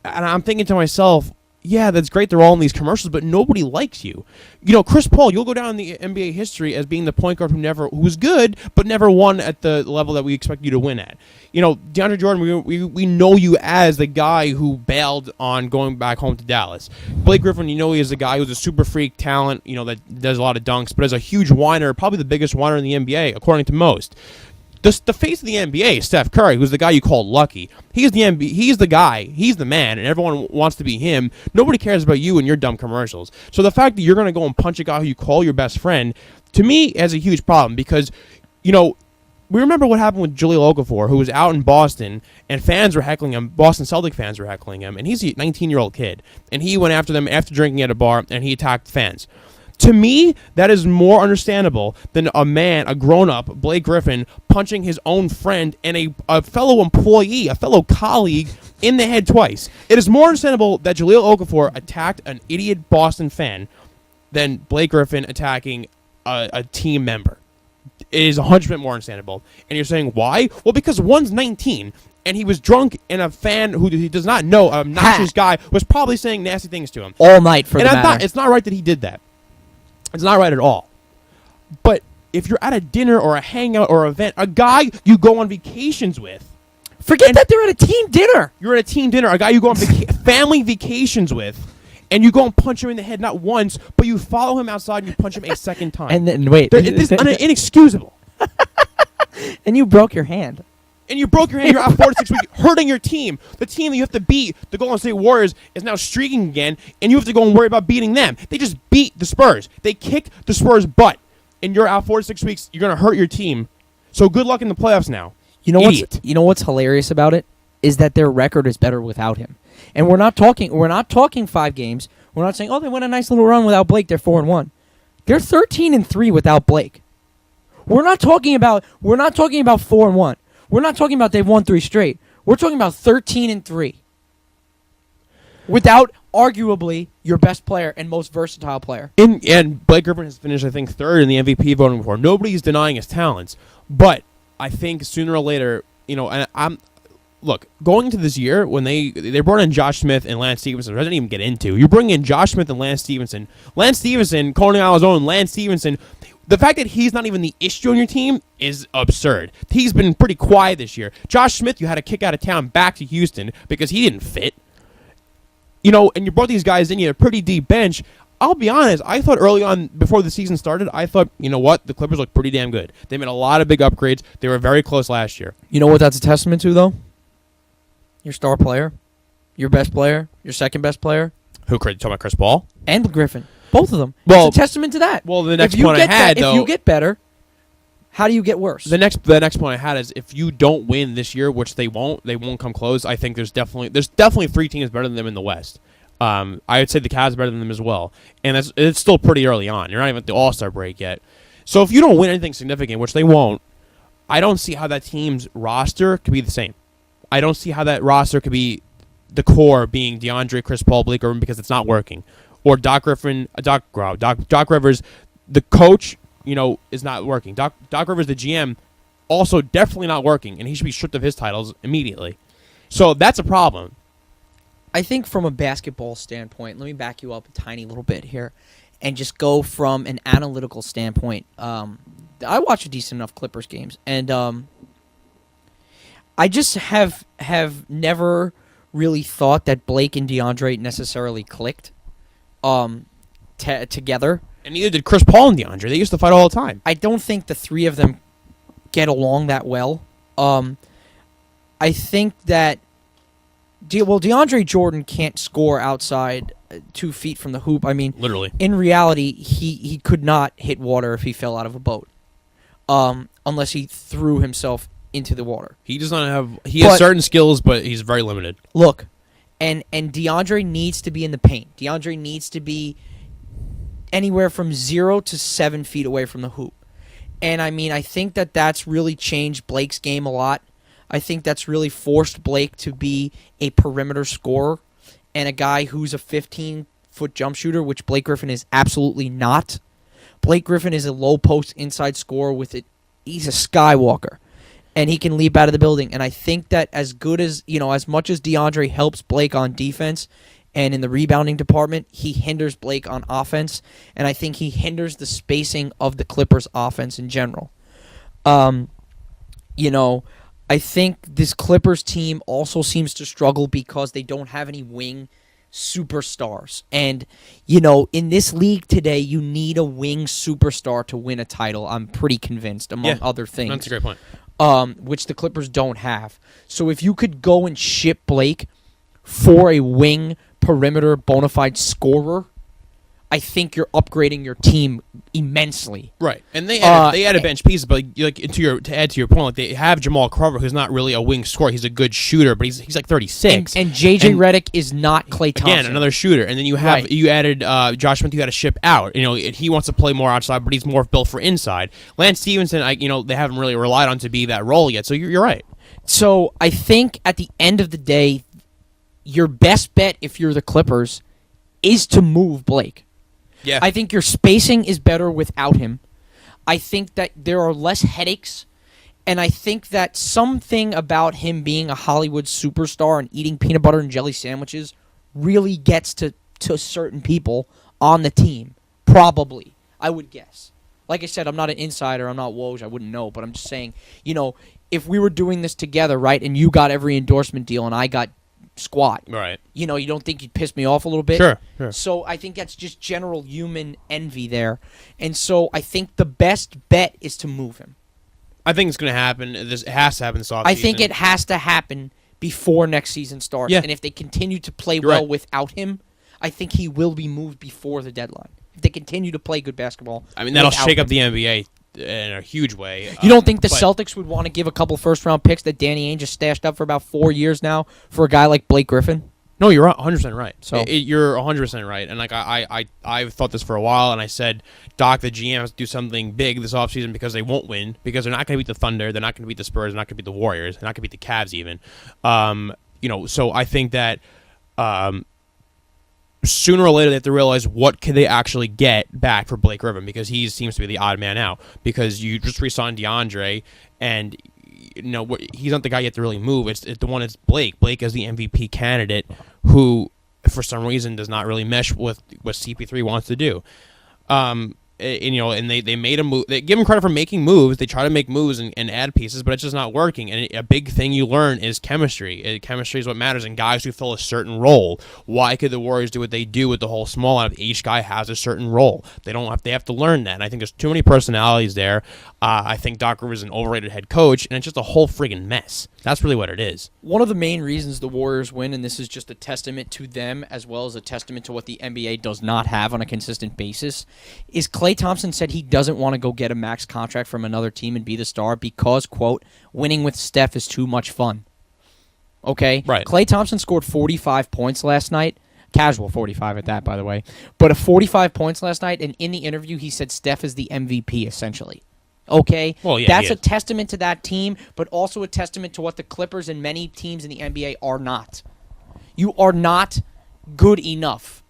I'm thinking to myself, yeah, that's great. They're all in these commercials, but nobody likes you. You know, Chris Paul, you'll go down in the NBA history as being the point guard who was good, but never won at the level that we expect you to win at. You know, DeAndre Jordan, we know you as the guy who bailed on going back home to Dallas. Blake Griffin, you know he is the guy who's a super freak talent, you know, that does a lot of dunks, but is a huge whiner, probably the biggest whiner in the NBA, according to most. The face of the NBA, Steph Curry, who's the guy you call lucky. He's the guy. He's the man, and everyone wants to be him. Nobody cares about you and your dumb commercials. So the fact that you're going to go and punch a guy who you call your best friend, to me, is a huge problem because, you know, we remember what happened with Jahlil Okafor, who was out in Boston, and fans were heckling him. Boston Celtic fans were heckling him, and he's a 19-year-old kid. And he went after them after drinking at a bar, and he attacked fans. To me, that is more understandable than a grown-up, Blake Griffin, punching his own friend and a fellow employee, a fellow colleague, in the head twice. It is more understandable that Jahlil Okafor attacked an idiot Boston fan than Blake Griffin attacking a team member. It is 100% more understandable. And you're saying, why? Well, because one's 19, and he was drunk, and a fan who he does not know, a obnoxious guy, was probably saying nasty things to him. All night, for the matter. It's not right that he did that. It's not right at all. But if you're at a dinner or a hangout or event, a guy you go on vacations with. Forget that they're at a team dinner. You're at a team dinner, a guy you go on family vacations with, and you go and punch him in the head not once, but you follow him outside and you punch him a second time. And then, wait. It's inexcusable. And you broke your hand. And you broke your hand, you're out 4 to 6 weeks, hurting your team. The team that you have to beat, the Golden State Warriors, is now streaking again, and you have to go and worry about beating them. They just beat the Spurs. They kicked the Spurs' butt, and you're out 4 to 6 weeks. You're going to hurt your team. So good luck in the playoffs now. You know what's hilarious about it is that their record is better without him. And we're not talking 5 games. We're not saying, oh, they went a nice little run without Blake. They're 4-1. They're 13-3 without Blake. We're not talking about 4-1. We're not talking about they've won 3 straight. We're talking about 13-3. Without arguably your best player and most versatile player. And Blake Griffin has finished, I think, 3rd in the MVP voting before. Nobody's denying his talents. But I think sooner or later, you know, and look, going into this year, when they brought in Josh Smith and Lance Stevenson, which I didn't even get into. You bring in Josh Smith and Lance Stevenson, calling out his own Lance Stevenson. The fact that he's not even the issue on your team is absurd. He's been pretty quiet this year. Josh Smith, you had to kick out of town back to Houston because he didn't fit. You know, and you brought these guys in, you had a pretty deep bench. I'll be honest, I thought early on, before the season started, you know what? The Clippers look pretty damn good. They made a lot of big upgrades. They were very close last year. You know what that's a testament to, though? Your star player, your best player, your second best player. Who, talking about Chris Paul? And Griffin. Both of them. Well, it's a testament to that. Well, the next point I had, though... If you get better, how do you get worse? The next point I had is if you don't win this year, which they won't come close, I think there's definitely 3 teams better than them in the West. I would say the Cavs are better than them as well. And it's still pretty early on. You're not even at the All-Star break yet. So if you don't win anything significant, which they won't, I don't see how that team's roster could be the same. I don't see how that roster could be the core being DeAndre, Chris Paul, Blake Griffin, because it's not working. Or Doc Rivers, the coach, you know, is not working. Doc Rivers, the GM, also definitely not working, and he should be stripped of his titles immediately. So that's a problem. I think from a basketball standpoint, let me back you up a tiny little bit here, and just go from an analytical standpoint. I watch a decent enough Clippers games, and I just have never really thought that Blake and DeAndre necessarily clicked together. And neither did Chris Paul and DeAndre. They used to fight all the time. I don't think the 3 of them get along that well. I think that DeAndre Jordan can't score outside 2 feet from the hoop. I mean, literally. In reality, he could not hit water if he fell out of a boat, unless he threw himself into the water. He does not have. He has certain skills, but he's very limited. Look, and DeAndre needs to be in the paint. DeAndre needs to be anywhere from 0 to 7 feet away from the hoop. And I mean, I think that's really changed Blake's game a lot. I think that's really forced Blake to be a perimeter scorer and a guy who's a 15-foot jump shooter, which Blake Griffin is absolutely not. Blake Griffin is a low post inside scorer with it. He's a skywalker, and he can leap out of the building. And I think that as much as DeAndre helps Blake on defense and in the rebounding department, he hinders Blake on offense, and I think he hinders the spacing of the Clippers' offense in general. I think this Clippers team also seems to struggle because they don't have any wing superstars. And, in this league today, you need a wing superstar to win a title, I'm pretty convinced, among other things. That's a great point. Which the Clippers don't have. So if you could go and ship Blake for a wing perimeter bona fide scorer, I think you're upgrading your team immensely. Right, and they added bench pieces, but to add to your point, they have Jamal Crawford, who's not really a wing scorer. He's a good shooter, but he's like 36. And JJ Redick is not Klay Thompson. Again, another shooter. And then you added Josh Smith. You got to ship out. He wants to play more outside, but he's more built for inside. Lance Stevenson, they haven't really relied on to be that role yet. So you're right. So I think at the end of the day, your best bet if you're the Clippers is to move Blake. Yeah. I think your spacing is better without him. I think that there are less headaches, and I think that something about him being a Hollywood superstar and eating peanut butter and jelly sandwiches really gets to certain people on the team. Probably, I would guess. Like I said, I'm not an insider. I'm not Woj. I wouldn't know, but I'm just saying, if we were doing this together, right, and you got every endorsement deal and I got squat. Right. You don't think you'd piss me off a little bit? Sure. So I think that's just general human envy there. And so I think the best bet is to move him. I think it's going to happen. It has to happen this offseason. I think it has to happen before next season starts. Yeah. And if they continue to play You're well right. without him, I think he will be moved before the deadline. If they continue to play good basketball. That'll shake up the NBA in a huge way. You don't think the Celtics would want to give a couple first-round picks that Danny Ainge has stashed up for about 4 years now for a guy like Blake Griffin? No, you're 100% right. So you're 100% right. And I've thought this for a while, and I said, Doc, the GM has to do something big this offseason because they won't win, because they're not going to beat the Thunder, they're not going to beat the Spurs, they're not going to beat the Warriors, they're not going to beat the Cavs even. So I think that sooner or later they have to realize what can they actually get back for Blake Griffin, because he seems to be the odd man out, because you just re-signed DeAndre, and he's not the guy you have to really move. It's the one. It's Blake. Blake is the MVP candidate who, for some reason, does not really mesh with what CP3 wants to do. And they made a move. They give him credit for making moves. They try to make moves and add pieces, but it's just not working. And a big thing you learn is chemistry. Chemistry is what matters, and guys who fill a certain role. Why could the Warriors do what they do with the whole small lineup? Each guy has a certain role. They have to learn that. And I think there's too many personalities there. I think Doc Rivers is an overrated head coach, and it's just a whole friggin' mess. That's really what it is. One of the main reasons the Warriors win, and this is just a testament to them as well as a testament to what the NBA does not have on a consistent basis, is Klay Thompson said he doesn't want to go get a max contract from another team and be the star because, quote, winning with Steph is too much fun. Okay? Right. Klay Thompson scored 45 points last night. Casual 45 at that, by the way. But a 45 points last night, and in the interview he said Steph is the MVP, essentially. Okay? Well, yeah, that's a testament to that team, but also a testament to what the Clippers and many teams in the NBA are not. You are not good enough.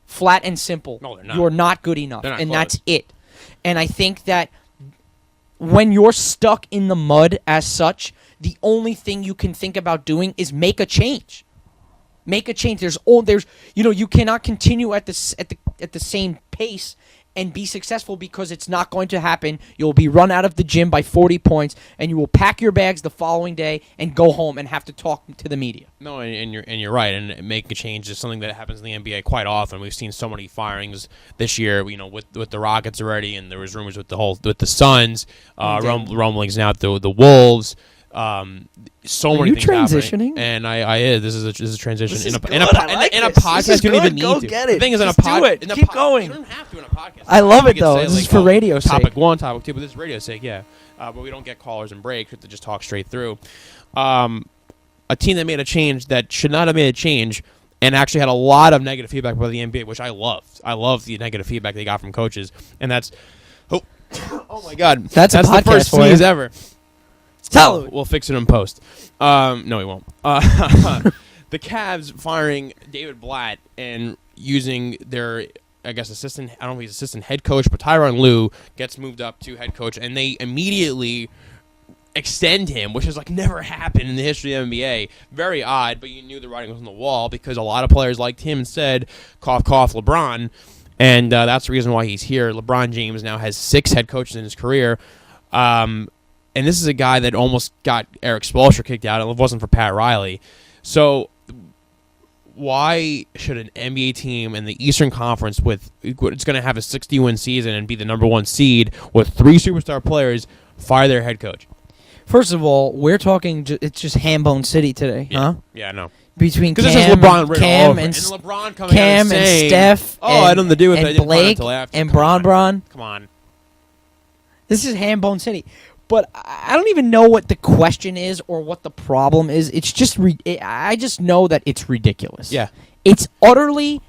Flat and simple. No, they're not. You are not good enough, They're not and close. that's it. And I think that when you're stuck in the mud as such, the only thing you can think about doing is make a change. Make a change. You cannot continue at the same pace and be successful, because it's not going to happen. You'll be run out of the gym by 40 points, and you will pack your bags the following day and go home and have to talk to the media. No, and you're right. And making a change is something that happens in the NBA quite often. We've seen so many firings this year. With the Rockets already, and there was rumors with the Suns, rumblings now with the Wolves. So many things transitioning? happening, and I this is a transition This is in a good. I like in a this. podcast. This is You don't even good. need Go to. get The it. thing is, in a Just do podcast, it. Keep going. You don't have to in a podcast. I love it, You can though. say, This is for radio's sake. Topic 1, topic 2, but this is radio's sake, yeah. But we don't get callers and breaks. We have to just talk straight through. A team that made a change that should not have made a change, and actually had a lot of negative feedback about the NBA, which I loved. I love the negative feedback they got from coaches, and that's oh my god, that's the podcast first for you. sneeze ever. Salute. We'll fix it in post. No, we won't. The Cavs firing David Blatt and using their, I guess, assistant, I don't know if he's assistant head coach, but Tyronn Lue gets moved up to head coach, and they immediately, extend him, which has like never happened in the history of the NBA. Very odd, but you knew the writing was on the wall because a lot of players liked him instead. Cough, cough, LeBron. And that's the reason why he's here. LeBron James now has 6 head coaches in his career. And this is a guy that almost got Eric Spoelstra kicked out, and it wasn't for Pat Riley. So why should an NBA team in the Eastern Conference it's going to have a 60-win season and be the number 1 seed with 3 superstar players fire their head coach? First of all, we're talking. It's just Hambone City today, huh? Yeah, I know. Between Cam, LeBron Cam and LeBron coming Cam out and saying, Steph, "Oh, I don't know to do with and it." I didn't find out Blake until after. and Come Bron. Come on. This is Hambone City, but I don't even know what the question is or what the problem is. It's just I just know that it's ridiculous. Yeah, it's utterly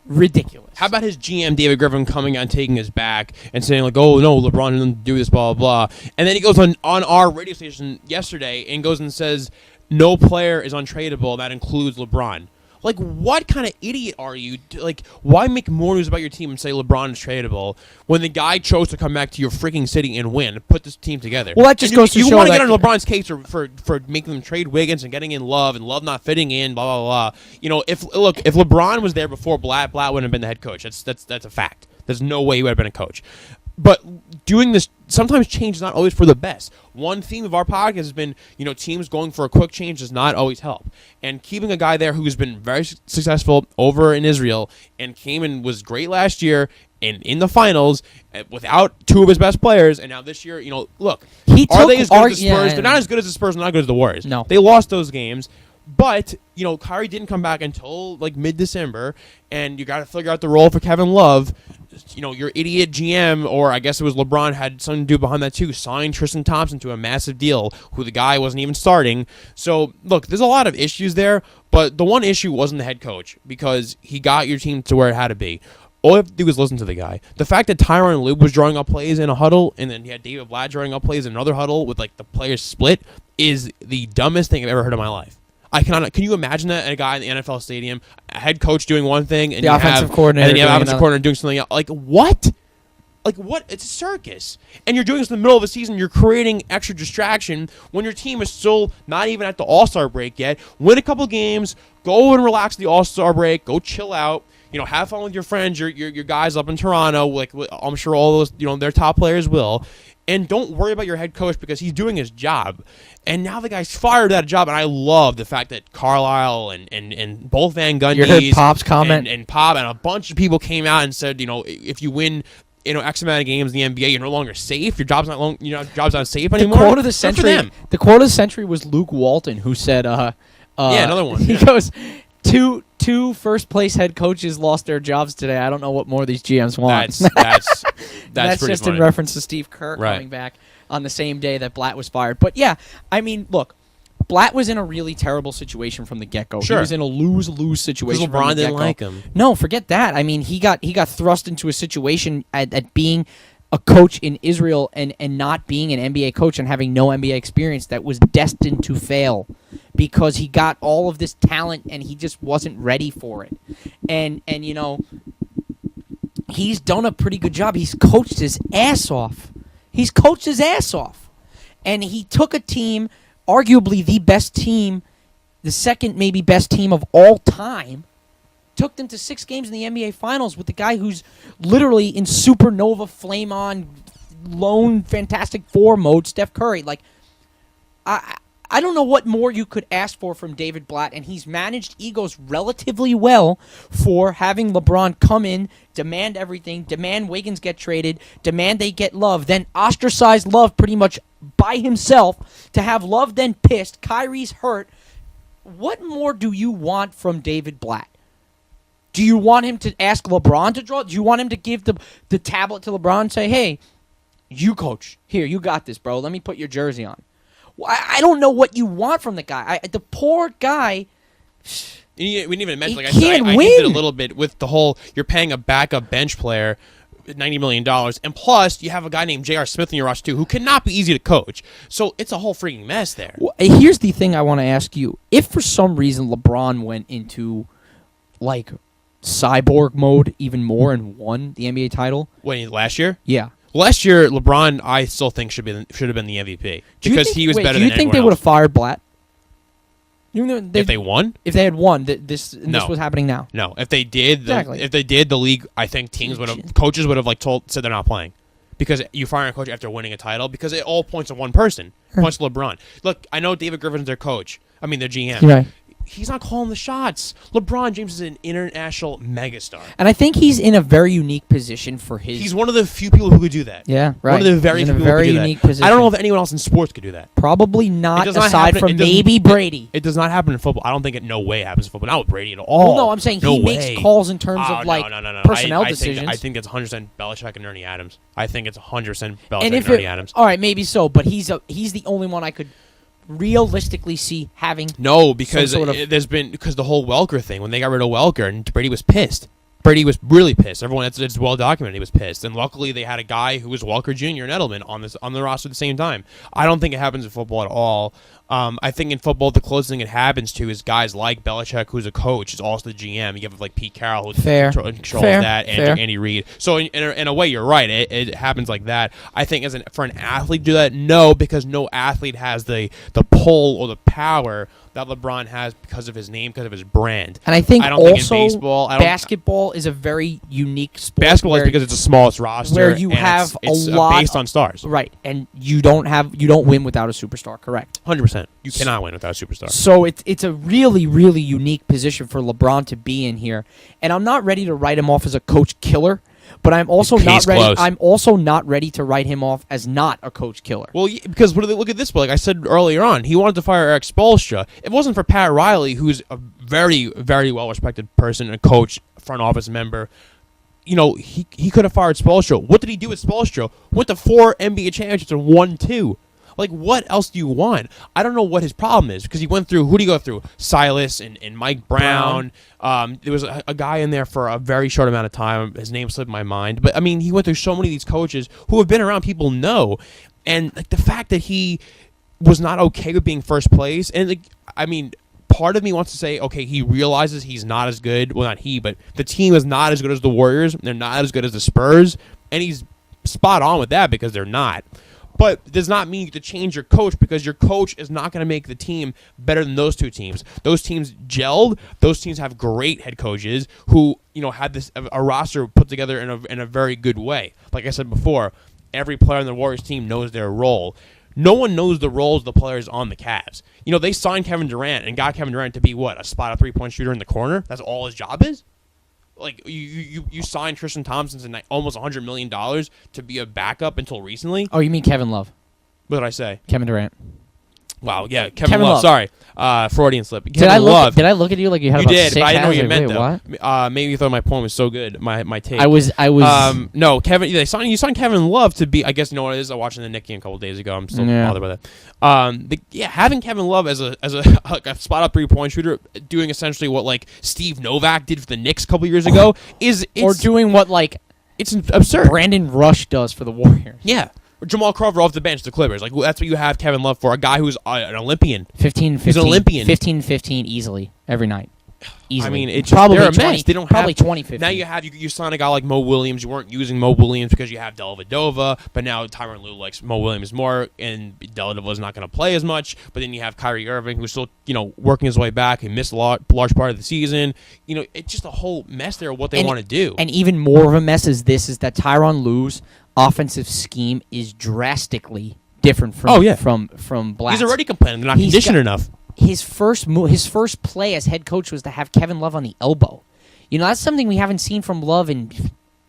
ridiculous. How about his GM David Griffin coming out and taking his back and saying like, "Oh no, LeBron didn't do this, blah blah blah," and then he goes on our radio station yesterday and goes and says no player is untradeable. That includes LeBron. Like, what kind of idiot are you? Like, why make more news about your team and say LeBron is tradable when the guy chose to come back to your freaking city and win, put this team together? Well, that just goes to show you want to that get on LeBron's case for making them trade Wiggins and getting in Love and Love not fitting in, blah blah blah. You know, if LeBron was there before Blatt wouldn't have been the head coach. That's a fact. There's no way he would have been a coach. But doing this, sometimes change is not always for the best. One theme of our podcast has been, teams going for a quick change does not always help. And keeping a guy there who's been very successful over in Israel and came and was great last year and in the finals without 2 of his best players, and now this year, look, are they as good as the Spurs? They're not as good as the Spurs, not as good as the Warriors. No. They lost those games. But, Kyrie didn't come back until, mid-December, and you got to figure out the role for Kevin Love. Your idiot GM, or I guess it was LeBron, had something to do behind that too, signed Tristan Thompson to a massive deal, who the guy wasn't even starting. So, look, there's a lot of issues there, but the one issue wasn't the head coach, because he got your team to where it had to be. All you have to do is listen to the guy. The fact that Tyronn Lue was drawing up plays in a huddle, and then he had David Blatt drawing up plays in another huddle with, the players split, is the dumbest thing I've ever heard in my life. Can you imagine that a guy in the NFL stadium, a head coach doing one thing, and the offensive coordinator, and then you have offensive coordinator doing something else? Like what? Like what? It's a circus, and you're doing this in the middle of the season. You're creating extra distraction when your team is still not even at the All-Star break yet. Win a couple games, go and relax the All-Star break, go chill out. Have fun with your friends, your guys up in Toronto. Like I'm sure all those their top players will. And don't worry about your head coach because he's doing his job. And now the guy's fired that job. And I love the fact that Carlisle and both Van Gundy's. You heard Pop's comment? And Pop and a bunch of people came out and said, if you win X amount of games in the NBA, you're no longer safe. Your job's not safe anymore. The quote of the century. The quote of the century was Luke Walton, who said, another one. He goes, two first place head coaches lost their jobs today. I don't know what more these GMs want. That's That's just funny. in reference to Steve Kerr Right. coming back on the same day that Blatt was fired. But yeah, I mean, look, Blatt was in a really terrible situation from the get-go. Sure. He was in a lose-lose situation. Because LeBron didn't like him. No, forget that. I mean, he got thrust into a situation at being a coach in Israel and not being an NBA coach and having no NBA experience that was destined to fail because he got all of this talent and he just wasn't ready for it. And he's done a pretty good job. He's coached his ass off. And he took a team, arguably the best team, the second maybe best team of all time, took them to 6 games in the NBA Finals with the guy who's literally in supernova, flame-on, lone Fantastic Four mode, Steph Curry. I don't know what more you could ask for from David Blatt, and he's managed egos relatively well for having LeBron come in, demand everything, demand Wiggins get traded, demand they get Love, then ostracize Love pretty much by himself, to have Love then pissed, Kyrie's hurt. What more do you want from David Blatt? Do you want him to ask LeBron to draw? Do you want him to give the tablet to LeBron and say, hey, you coach, here, you got this, bro. Let me put your jersey on. I don't know what you want from the guy. The poor guy. We didn't even mention, He like I said, can't I hinted win. a little bit with the whole, you're paying a backup bench player $90 million, and plus you have a guy named J.R. Smith in your roster too, who cannot be easy to coach. So it's a whole freaking mess there. Well, here's the thing I want to ask you. If for some reason LeBron went into, cyborg mode even more and won the NBA title. When last year? Yeah. Last year, LeBron, I still think should have been the MVP because he was better than anyone else. Do you think they would have fired Blatt? If they won? If they had won, this was happening now. No. If they did, the league, I think coaches would have said they're not playing. Because you fire a coach after winning a title, because it all points to one person. Points to LeBron. Look, I know David Griffin's their coach. I mean, their GM. Right. He's not calling the shots. LeBron James is an international megastar. And I think he's in a very unique position for his... He's one of the few people who could do that. Yeah, right. One of the very few people who could do that. Position. I don't know if anyone else in sports could do that. Probably not, aside from maybe Brady. It does not happen in football. I don't think it no way happens in football. Not with Brady at all. Well, no, I'm saying he makes calls in terms of personnel decisions. I think it's 100% Belichick and Ernie Adams. I think it's 100% Belichick and Ernie Adams. All right, maybe so, but he's the only one I could realistically see having because because the whole Welker thing, when they got rid of Welker and Brady was pissed. Brady was really pissed. Everyone, it's well documented. He was pissed, and luckily they had a guy who was Welker Jr. and Edelman on the roster at the same time. I don't think it happens in football at all. I think in football, the closest thing it happens to is guys like Belichick, who's a coach, is also the GM. You have Pete Carroll, who controls that, and Andy Reid. So in a way, you're right. It happens like that. I think for an athlete to do that, no, because no athlete has the pull or the power that LeBron has because of his name, because of his brand. And I think also think in baseball, basketball is a very unique sport. Basketball is because it's the smallest roster, where you have it's a lot based on stars, right? And you don't win without a superstar, correct? 100%. You cannot win without a superstar. So it's a really, really unique position for LeBron to be in here, and I'm not ready to write him off as a coach killer. But I'm also not ready. Close. I'm also not ready to write him off as not a coach killer. Well, because look at this. Like I said earlier on, he wanted to fire Eric Spoelstra. If it wasn't for Pat Riley, who's a very, very well-respected person, a coach, front office member, he could have fired Spoelstra. What did he do with Spoelstra? Went to 4 NBA championships and won 2. Like, what else do you want? I don't know what his problem is, because he went through, who did he go through? Silas and Mike Brown. There was a guy in there for a very short amount of time. His name slipped my mind. But, I mean, he went through so many of these coaches who have been around, people know. And, the fact that he was not okay with being first place, and, part of me wants to say, okay, he realizes he's not as good. Well, not he, but the team is not as good as the Warriors. They're not as good as the Spurs. And he's spot on with that, because they're not. But it does not mean you have to change your coach, because your coach is not going to make the team better than those two teams. Those teams gelled. Those teams have great head coaches who, had a roster put together in a very good way. Like I said before, every player on the Warriors team knows their role. No one knows the roles of the players on the Cavs. They signed Kevin Durant and got Kevin Durant to be a spot-up three-point shooter in the corner. That's all his job is. Like, you signed Tristan Thompson to almost $100 million to be a backup until recently. Oh, you mean Kevin Love? What did I say? Kevin Durant. Wow, yeah, Kevin Love. Sorry, Freudian slip. Did I look at you like you had you about did, 6 but I didn't know what you hands? meant, though. Maybe you thought my point was so good, my take. I was. No, Kevin. You signed Kevin Love to be. I guess you know what it is. I watched the Knicks game a couple days ago. I'm still bothered by that. Having Kevin Love as a spot up 3-point shooter, doing essentially what Steve Novak did for the Knicks a couple years ago or doing what it's absurd. Brandon Rush does for the Warriors. Yeah. Jamal Crawford off the bench, the Clippers. That's what you have Kevin Love for, a guy who's an Olympian. 15, He's an Olympian. 15 easily every night. Easily. It's probably they're a 20, mess. They don't probably have 20-15. Now you sign a guy like Mo Williams. You weren't using Mo Williams because you have Dellavedova, but now Tyronn Lue likes Mo Williams more, and Dellavedova's not going to play as much. But then you have Kyrie Irving, who's still working his way back. He missed a large part of the season. It's just a whole mess there of what they want to do. And even more of a mess is that Tyronn Lue's offensive scheme is drastically different from Blatt's. He's already complaining they're not conditioned enough. His first play as head coach was to have Kevin Love on the elbow. That's something we haven't seen from Love in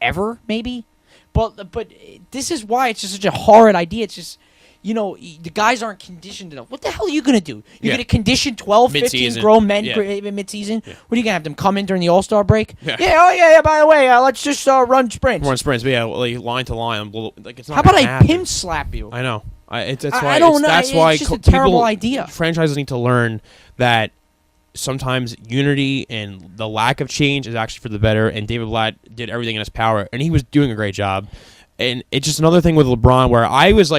ever, maybe. But this is why it's just such a horrid idea. It's just the guys aren't conditioned enough. What the hell are you going to do? You're going to condition 12, 15 grown men mid-season? Yeah. What are you going to have them come in during the All-Star break? Yeah. By the way, let's just run sprints. But yeah, line to line. It's not. How about I pimp slap you? I know. I don't know. That's why it's just a terrible idea. Franchises need to learn that sometimes unity and the lack of change is actually for the better. And David Blatt did everything in his power, and he was doing a great job. And it's just another thing with LeBron where I was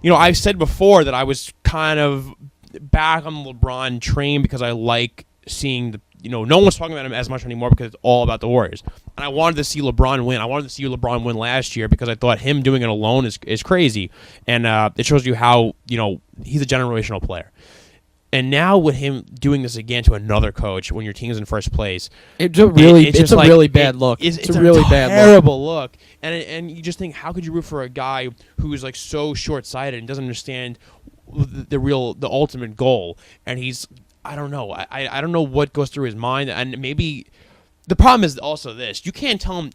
I've said before that I was kind of back on the LeBron train because I like seeing no one's talking about him as much anymore because it's all about the Warriors. And I wanted to see LeBron win. I wanted to see LeBron win last year because I thought him doing it alone is crazy. And it shows you how, he's a generational player. And now with him doing this again to another coach when your team's in first place, it's a really bad look. It's a really bad terrible look. And you just think, how could you root for a guy who is like so short-sighted and doesn't understand the ultimate goal? And he's, I don't know. I don't know what goes through his mind. And maybe the problem is also this: you can't tell him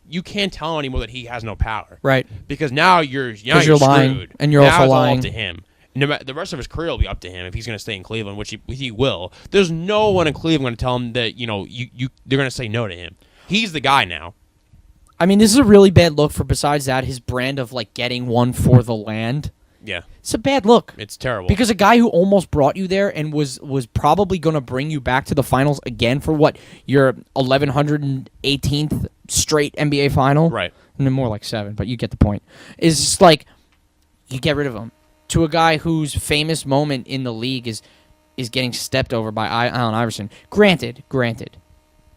anymore that he has no power, right? Because now you're lying, screwed. and you're now also it's lying. all up to him. The rest of his career will be up to him if he's going to stay in Cleveland, which he will. There's no one in Cleveland going to tell him that they're going to say no to him. He's the guy now. I mean, this is a really bad look for, besides that, his brand of like getting one for the land. Yeah, it's a bad look. It's terrible because a guy who almost brought you there and was probably going to bring you back to the finals again for what, your 1118th straight NBA final, right? And then more like 7, but you get the point. Is just like you get rid of him. To a guy whose famous moment in the league is getting stepped over by Allen Iverson. Granted,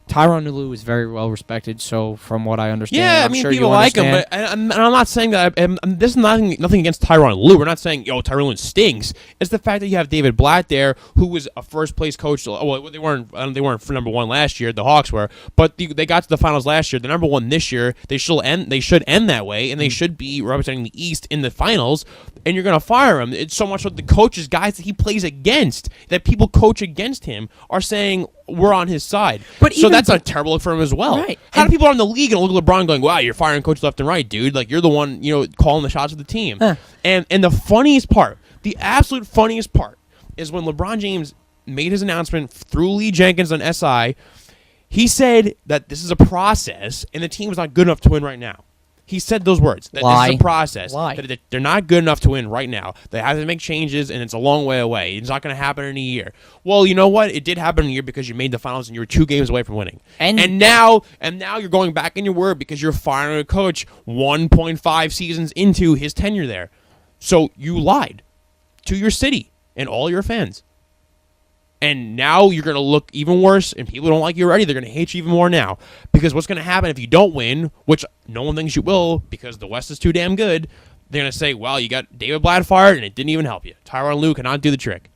Tyronn Lue is very well respected. So from what I understand, yeah, I'm sure people like him, but I'm not saying that. This is nothing against Tyronn Lue. We're not saying Tyronn Lue stinks. It's the fact that you have David Blatt there, who was a first place coach. Well, they weren't for number 1 last year. The Hawks were, but they got to the finals last year. They're number 1 this year. They should end that way, and they should be representing the East in the finals. And you're going to fire him. It's so much what the coaches, guys that he plays against, that people coach against him, are saying we're on his side. But so that's a terrible look for him as well. Right. How do people are in the league and look at LeBron going, wow, you're firing coaches left and right, dude. Like, you're the one, calling the shots of the team. And the funniest part, the absolute funniest part, is when LeBron James made his announcement through Lee Jenkins on SI, he said that this is a process and the team is not good enough to win right now. He said those words. That this is a process. That they're not good enough to win right now. They have to make changes, and it's a long way away. It's not going to happen in a year. Well, you know what? It did happen in a year because you made the finals and you were 2 games away from winning. And now you're going back in your word because you're firing a coach 1.5 seasons into his tenure there. So you lied to your city and all your fans. And now you're going to look even worse, and people don't like you already. They're going to hate you even more now. Because what's going to happen if you don't win, which no one thinks you will because the West is too damn good, they're going to say, well, you got David Blatt fired, and it didn't even help you. Tyronn Lue cannot do the trick.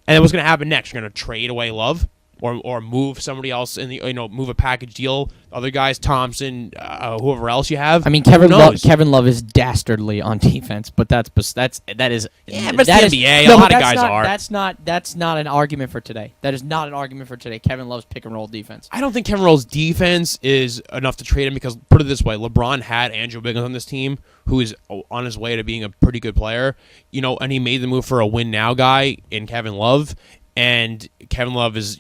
And then what's going to happen next? You're going to trade away Love or move somebody else in the move a package deal. Other guys, Thompson, whoever else you have. I mean, Kevin Love is dastardly on defense, but that is but it's the NBA. A lot of guys are. That's not an argument for today. That is not an argument for today. Kevin Love's pick and roll defense. I don't think Kevin Love's defense is enough to trade him because, put it this way, LeBron had Andrew Wiggins on this team, who is on his way to being a pretty good player. And he made the move for a win now guy in Kevin Love. And Kevin Love is,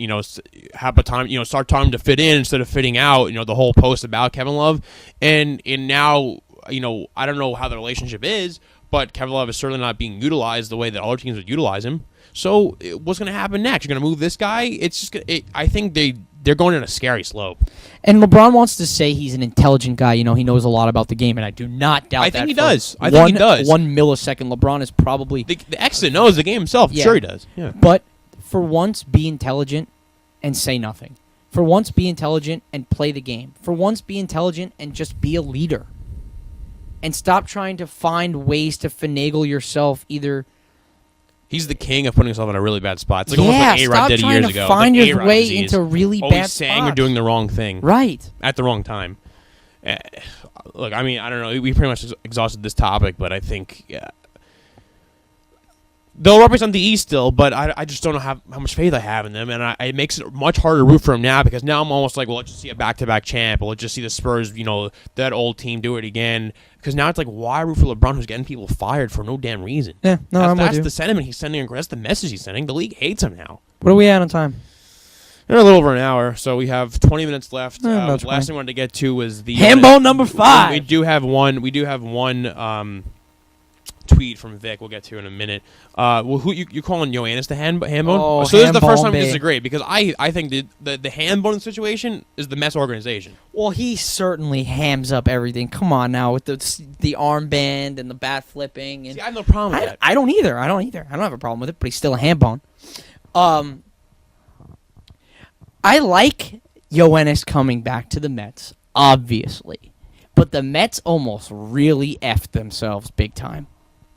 have a time, start time to fit in instead of fitting out, the whole post about Kevin Love. And now, I don't know how the relationship is, but Kevin Love is certainly not being utilized the way that other teams would utilize him. So what's going to happen next? You're going to move this guy? It's just, I think they're going in a scary slope. And LeBron wants to say he's an intelligent guy. He knows a lot about the game, and I do not doubt that. I think he does. 1 millisecond, LeBron is probably... The exit knows the game himself. Yeah. Sure he does. Yeah. But for once, be intelligent and say nothing. For once, be intelligent and play the game. For once, be intelligent and just be a leader. And stop trying to find ways to finagle yourself either... He's the king of putting himself in a really bad spot. It's like almost what A-Rod did years ago. Stop trying to find your way into really bad spots. Saying or doing the wrong thing. Right. At the wrong time. Look, I mean, I don't know. We pretty much exhausted this topic, but I think... they'll represent the East still, but I just don't know how much faith I have in them, and it makes it much harder to root for them now because now I'm almost like, well, let's just see a back-to-back champ, or let's just see the Spurs, that old team do it again. Because now it's like, why root for LeBron who's getting people fired for no damn reason? Yeah, no, that's the sentiment he's sending, that's the message he's sending. The league hates him now. What are we at on time? We're a little over an hour, so we have 20 minutes left. The last thing I wanted to get to was the... handball number 5! We do have one tweet from Vic we'll get to in a minute. Who you calling Yoenis the handbone? Oh, so this is the first time we disagree because I think the handbone situation is the Mets organization. Well, he certainly hams up everything. Come on now with the armband and the bat flipping. And see, I have no problem with that. I don't either. I don't have a problem with it, but he's still a handbone. I like Yoenis coming back to the Mets, obviously. But the Mets almost really effed themselves big time.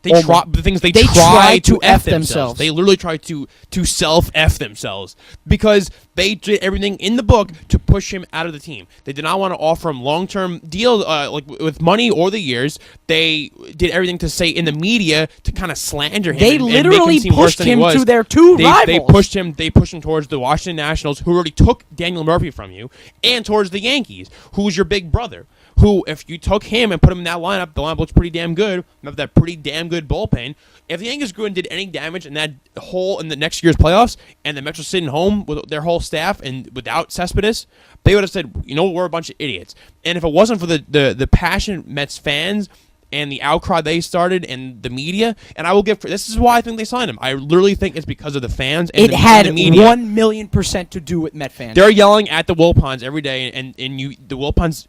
They try to F themselves. They literally try to self-F themselves because they did everything in the book to push him out of the team. They did not want to offer him long-term deal like with money or the years. They did everything to say in the media to kind of slander him. They literally pushed him to their two rivals. They pushed him towards the Washington Nationals, who already took Daniel Murphy from you, and towards the Yankees, who's your big brother. Who, if you took him and put him in that lineup, the lineup looks pretty damn good. You have that pretty damn good bullpen. If the Yankees grew and did any damage in that hole in the next year's playoffs, and the Mets were sitting home with their whole staff and without Cespedes, they would have said, you know, we're a bunch of idiots. And if it wasn't for the passionate Mets fans and the outcry they started and the media, and I will give this is why I think they signed him. I literally think it's because of the fans and the media. It had 1,000,000% to do with Met fans. They're yelling at the Wilpons every day, and the Wilpons,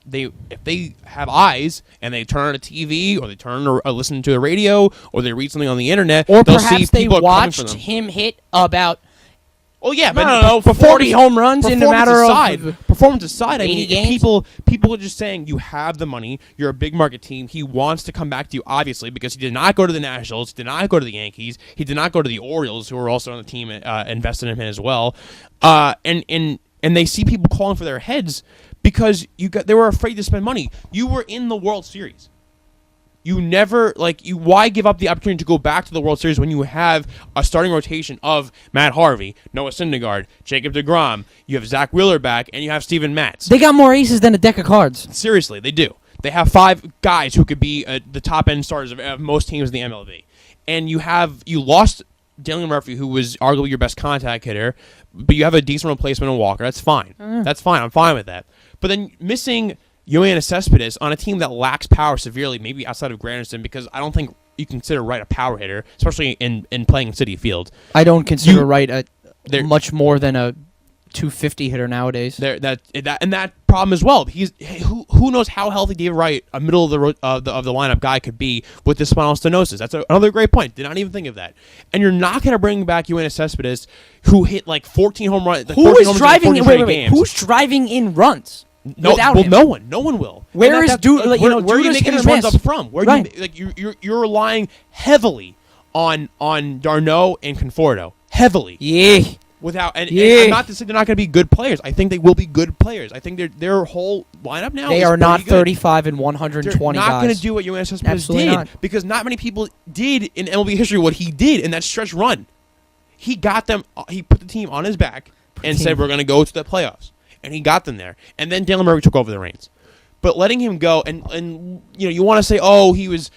if they have eyes and they turn on a TV or they turn or listen to the radio or they read something on the internet, or they'll perhaps see people they watched coming for them. him hit about. Oh yeah, no, 40 home runs in a matter of performance aside. I mean, games? people are just saying you have the money. You're a big market team. He wants to come back to you, obviously, because he did not go to the Nationals. He did not go to the Yankees. He did not go to the Orioles, who are also on the team invested in him as well. And they see people calling for their heads because they were afraid to spend money. You were in the World Series. You never, why give up the opportunity to go back to the World Series when you have a starting rotation of Matt Harvey, Noah Syndergaard, Jacob deGrom, you have Zach Wheeler back, and you have Steven Matz. They got more aces than a deck of cards. Seriously, they do. They have 5 guys who could be the top-end starters of most teams in the MLB. And you lost Daniel Murphy, who was arguably your best contact hitter, but you have a decent replacement in Walker. That's fine. That's fine. I'm fine with that. But then missing Yoenis Cespedes on a team that lacks power severely, maybe outside of Granderson, because I don't think you consider Wright a power hitter, especially in playing in Citi Field. I don't consider Wright much more than a 250 hitter nowadays. That problem as well. Who knows how healthy David Wright, a middle of the lineup guy, could be with this spinal stenosis. That's another great point. Did not even think of that. And you're not going to bring back Yoenis Cespedes, who hit 14 home runs. Who's driving in runs? No one. No one will. Where are you making these runs up from? You're relying heavily on Darno and Conforto. Heavily. Yeah. And I'm not to say they're not going to be good players. I think they will be good players. I think their whole lineup now. They are not 35 and 120 guys. They're not going to do what Yoenis Cespedes did because not many people did in MLB history what he did in that stretch run. He got them. He put the team on his back and said, "We're going to go to the playoffs." And he got them there. And then Daniel Murphy took over the reins. But letting him go, and you want to say, oh, he was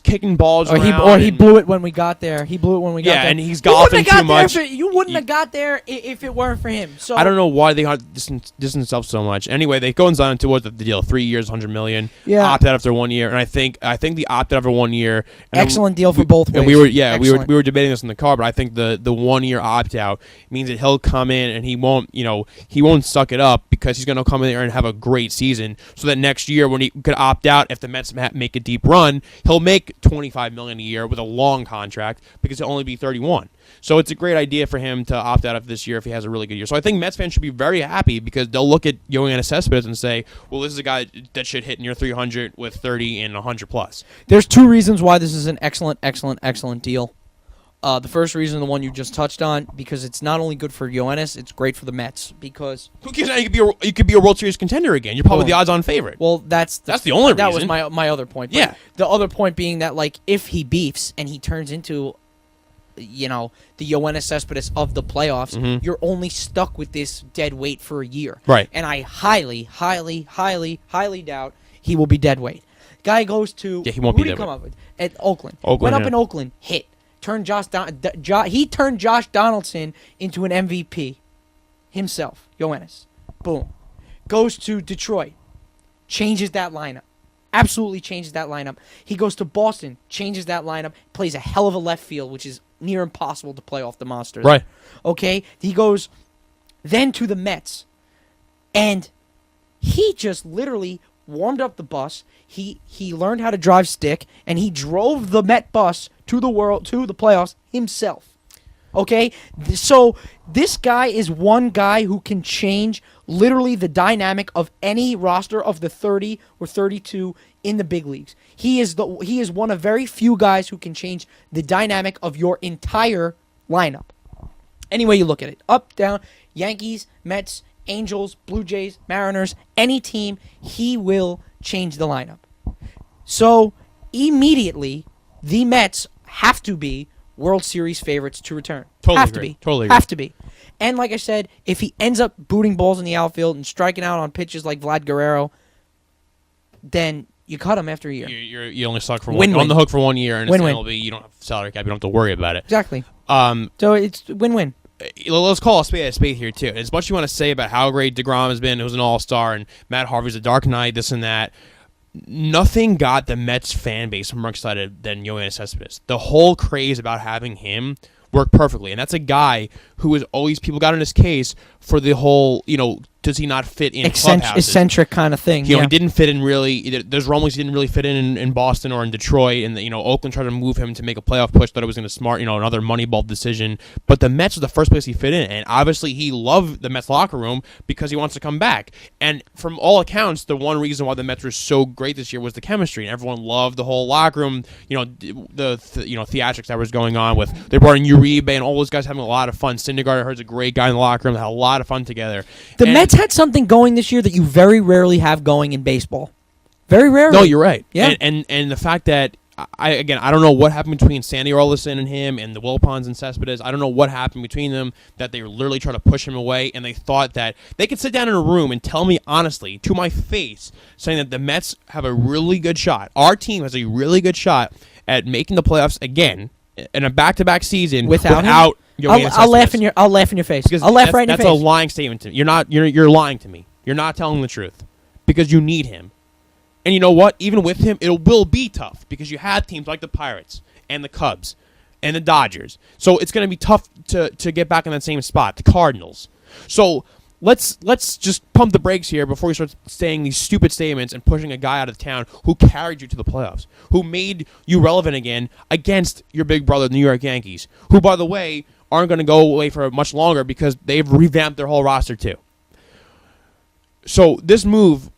kicking balls around. He blew it when we got there. Yeah, and he's golfing too much. You wouldn't have got there if it weren't for him. So I don't know why they distance themselves so much. Anyway, they go and sign to what the deal, 3 years, $100 million. Yeah. Opt out after 1 year, and I think the opt out after 1 year. Excellent deal for both ways. And we were debating this in the car, but I think the 1 year opt out means that he'll come in and he won't suck it up because he's going to come in there and have a great season. So that next year when he could opt out, if the Mets make a deep run, he'll make $25 million a year with a long contract because he'll only be 31. So it's a great idea for him to opt out of this year if he has a really good year. So I think Mets fans should be very happy because they'll look at Yoenis Cespedes and say, well, this is a guy that should hit near 300 with 30 and 100 plus. There's 2 reasons why this is an excellent deal. The first reason, the one you just touched on, because it's not only good for Yoenis, it's great for the Mets. Because who cares? You could be a World Series contender again. You're probably the odds-on favorite. Well, that's the only reason. That was my other point. Yeah. The other point being that if he beefs and he turns into, the Yoenis Cespedes of the playoffs, you're only stuck with this dead weight for a year. Right. And I highly doubt he will be dead weight. Guy goes to he won't be dead weight. Come up with at Oakland. Went up in Oakland, hit. He turned Josh Donaldson into an MVP himself. Yoenis. Boom. Goes to Detroit. Changes that lineup. Absolutely changes that lineup. He goes to Boston. Changes that lineup. Plays a hell of a left field, which is near impossible to play off the monsters. Right. Okay? He goes then to the Mets. And he just literally warmed up the bus. He learned how to drive stick, and he drove the Met bus to the playoffs himself. Okay? So this guy is one guy who can change literally the dynamic of any roster of the 30 or 32 in the big leagues. He is one of very few guys who can change the dynamic of your entire lineup. Any way you look at it. Up, down, Yankees, Mets, Angels, Blue Jays, Mariners, any team, he will change the lineup. So immediately, the Mets have to be World Series favorites to return. Totally agree. Have to be. And like I said, if he ends up booting balls in the outfield and striking out on pitches like Vlad Guerrero, then you cut him after a year. You only suck for Win-win. on the hook for 1 year, and it's Win-win. MLB. You don't have salary cap. You don't have to worry about it. Exactly. So it's win-win. Let's call a spade here too. As much as you want to say about how great DeGrom has been, who's an all-star, and Matt Harvey's a Dark Knight, this and that, nothing got the Mets fan base more excited than Yoenis Cespedes. The whole craze about having him worked perfectly, and that's a guy who is always, people got in his case for the whole, does he not fit in clubhouses? Eccentric kind of thing. He didn't fit in really. There's rumblings he didn't really fit in Boston or in Detroit, and Oakland tried to move him to make a playoff push. Thought it was going to smart, another Moneyball decision. But the Mets was the first place he fit in, and obviously he loved the Mets locker room because he wants to come back. And from all accounts, the one reason why the Mets were so great this year was the chemistry, and everyone loved the whole locker room. The theatrics that was going on with they brought in Uribe and all those guys having a lot of fun. Syndergaard, I heard, is a great guy in the locker room. They had a lot of fun together. The Mets had something going this year that you very rarely have going in baseball. Very rarely. No, you're right. Yeah. And the fact that I don't know what happened between Sandy Orlison and him and the Wilpons and Cespedes. I don't know what happened between them that they were literally trying to push him away, and they thought that they could sit down in a room and tell me honestly to my face saying that the Mets have a really good shot. Our team has a really good shot at making the playoffs again in a back-to-back season without Yoenis I'll laugh in your face. Because I'll laugh right in your face. That's a lying statement to me. You're lying to me. You're not telling the truth because you need him. And you know what? Even with him, it will be tough because you have teams like the Pirates and the Cubs and the Dodgers. So it's going to be tough to get back in that same spot. The Cardinals. So let's just pump the brakes here before we start saying these stupid statements and pushing a guy out of town who carried you to the playoffs, who made you relevant again against your big brother, the New York Yankees, who, by the way, aren't going to go away for much longer because they've revamped their whole roster too. So this move,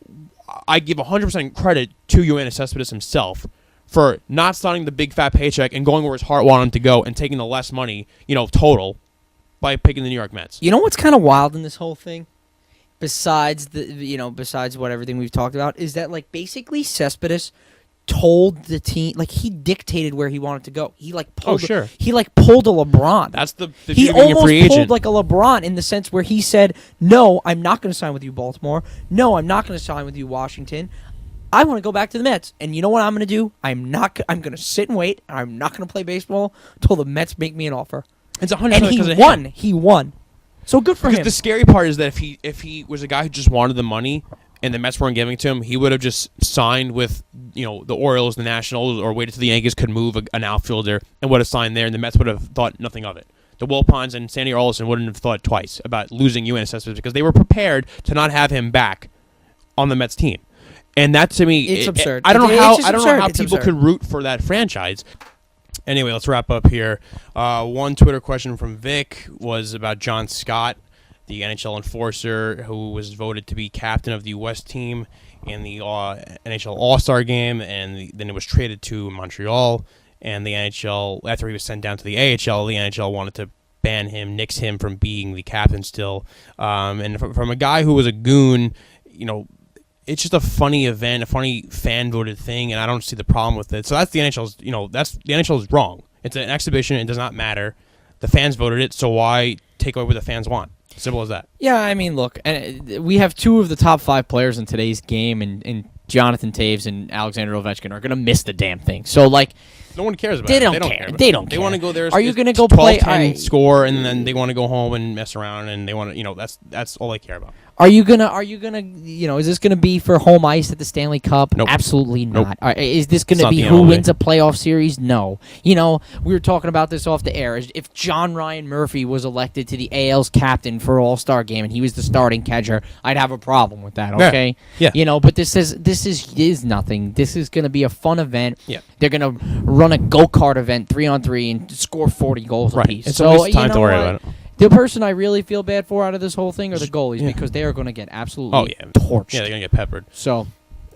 I give 100% credit to Yoenis Cespedes himself for not signing the big fat paycheck and going where his heart wanted him to go and taking the less money, total, by picking the New York Mets. You know what's kind of wild in this whole thing? Besides besides what everything we've talked about, is that basically Cespedes told the team, he dictated where he wanted to go. He pulled he pulled a LeBron. That's the he almost pulled like a LeBron in the sense where he said, "No, I'm not going to sign with you, Baltimore. No, I'm not going to sign with you, Washington. I want to go back to the Mets. And you know what I'm going to do? I'm going to sit and wait. And I'm not going to play baseball until the Mets make me an offer." It's 100%. And he won. He won. So good for him. Because the scary part is that if he was a guy who just wanted the money and the Mets weren't giving it to him, he would have just signed with the Orioles, the Nationals, or waited till the Yankees could move an outfielder and would have signed there, and the Mets would have thought nothing of it. The Wilpons and Sandy Orlison wouldn't have thought twice about losing Yoenis Cespedes because they were prepared to not have him back on the Mets team. And that to me, it's absurd. I don't know how It's people absurd. could root for that franchise. Anyway, let's wrap up here. One Twitter question from Vic was about John Scott, the NHL enforcer who was voted to be captain of the U.S. team in the NHL All-Star game, and then it was traded to Montreal. And the NHL, after he was sent down to the AHL, the NHL wanted to ban him, nix him from being the captain still. And from a guy who was a goon, it's just a funny event, a funny fan-voted thing, and I don't see the problem with it. So that's the NHL's, the NHL is wrong. It's an exhibition. It does not matter. The fans voted it, so why take away what the fans want? Simple as that. Yeah, I mean, look, we have two of the top 5 players in today's game, and Jonathan Taves and Alexander Ovechkin are going to miss the damn thing. So, no one cares about it. They don't care. They don't care. They want to go there. Are you going to go play? 10 score, and then they want to go home and mess around, and they want to, that's all they care about. Are you gonna? Is this gonna be for home ice at the Stanley Cup? Nope. Absolutely Nope. not. Is this It's gonna not be the who MLB. wins a playoff series? No. We were talking about this off the air. If John Ryan Murphy was elected to the AL's captain for All-Star game and he was the starting catcher, I'd have a problem with that. Okay. Yeah. But this is nothing. This is gonna be a fun event. Yeah. They're gonna run a go-kart event 3-on-3 and score 40 goals Right. apiece. It's So always time you know to worry what? about it. The person I really feel bad for out of this whole thing are the goalies Yeah. because they are going to get absolutely Oh, yeah. torched. Yeah, they're going to get peppered. So,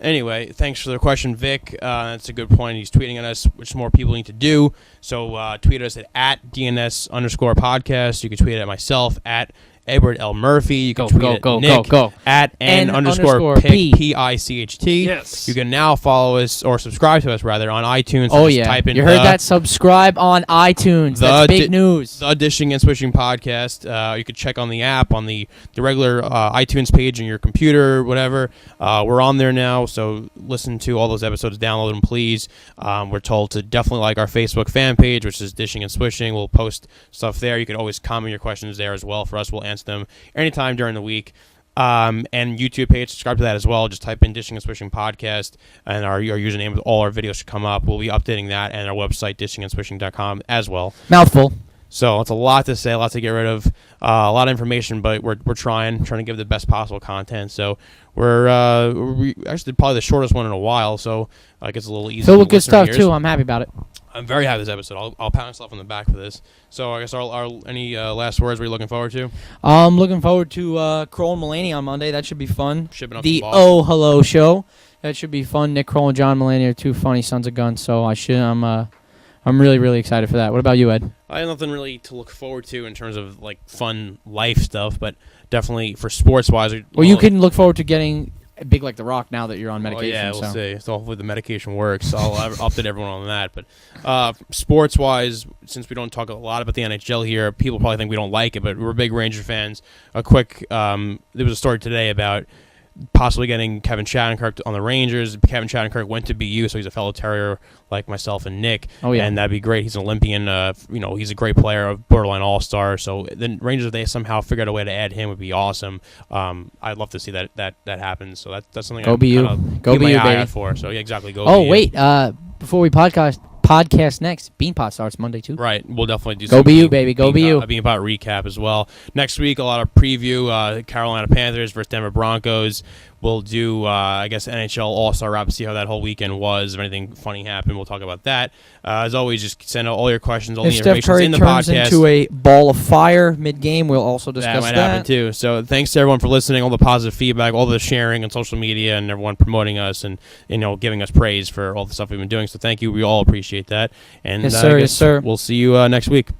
Anyway, thanks for the question, Vic. That's a good point. He's tweeting at us, which more people need to do. So tweet us at DNS_podcast. You can tweet at myself at Edward L. Murphy. You can tweet at Nick at N_Picht, P-I-C-H-T. Yes. You can now follow us, or subscribe to us, rather, on iTunes. Oh, Just yeah. Type in You heard that? Subscribe on iTunes. That's big news. The Dishing and Swishing podcast. You can check on the app, on the regular iTunes page on your computer, whatever. We're on there now, so listen to all those episodes. Download them, please. We're told to definitely like our Facebook fan page, which is Dishing and Swishing. We'll post stuff there. You can always comment your questions there as well for us. We'll answer them anytime during the week. And YouTube page, subscribe to that as well. Just type in Dishing and Swishing podcast, and our username with all our videos should come up. We'll be updating that, and our website, dishingandswishing.com, as well. Mouthful. So it's a lot to say, a lot to get rid of, a lot of information, but we're trying to give the best possible content. So we actually did probably the shortest one in a while, so it's a little easier. Filled with good stuff, too. I'm happy about it. I'm very happy with this episode. I'll pat myself on the back for this. So I guess any last words we're looking forward to? I'm looking forward to Kroll and Mulaney on Monday. That should be fun. Shipping up The from Boston. Oh Hello Show. That should be fun. Nick Kroll and John Mulaney are two funny sons of guns, so I'm really, really excited for that. What about you, Ed? I have nothing really to look forward to in terms of fun life stuff, but definitely for sports wise. Well, you can look forward to getting big like The Rock now that you're on medication. Oh, yeah, we'll see. So hopefully the medication works. I'll update everyone on that. But sports wise, since we don't talk a lot about the NHL here, people probably think we don't like it, but we're big Ranger fans. A quick, there was a story today about possibly getting Kevin Shattenkirk on the Rangers. Kevin Shattenkirk went to BU, so he's a fellow Terrier like myself and Nick. Oh, yeah. And that'd be great. He's an Olympian. He's a great player, a borderline all-star. So the Rangers, if they somehow figure out a way to add him, would be awesome. I'd love to see that happen. So that's something Go I'm BU. Go BU, my eye baby. out for. So yeah, exactly. Go. Oh BU. wait, before we podcast next. Beanpot starts Monday too. Right, we'll definitely do. Go BU, baby. Go BU. A Beanpot recap as well. Next week, a lot of preview. Carolina Panthers versus Denver Broncos. We'll do, NHL All-Star wrap, see how that whole weekend was. If anything funny happened, we'll talk about that. As always, just send out all your questions, all If the Steph information Curry in the turns podcast. into a ball of fire mid-game, we'll also discuss that might happen too. So thanks to everyone for listening, all the positive feedback, all the sharing on social media, and everyone promoting us and giving us praise for all the stuff we've been doing. So thank you. We all appreciate that. And Yes, sir. Yes, sir. We'll see you next week.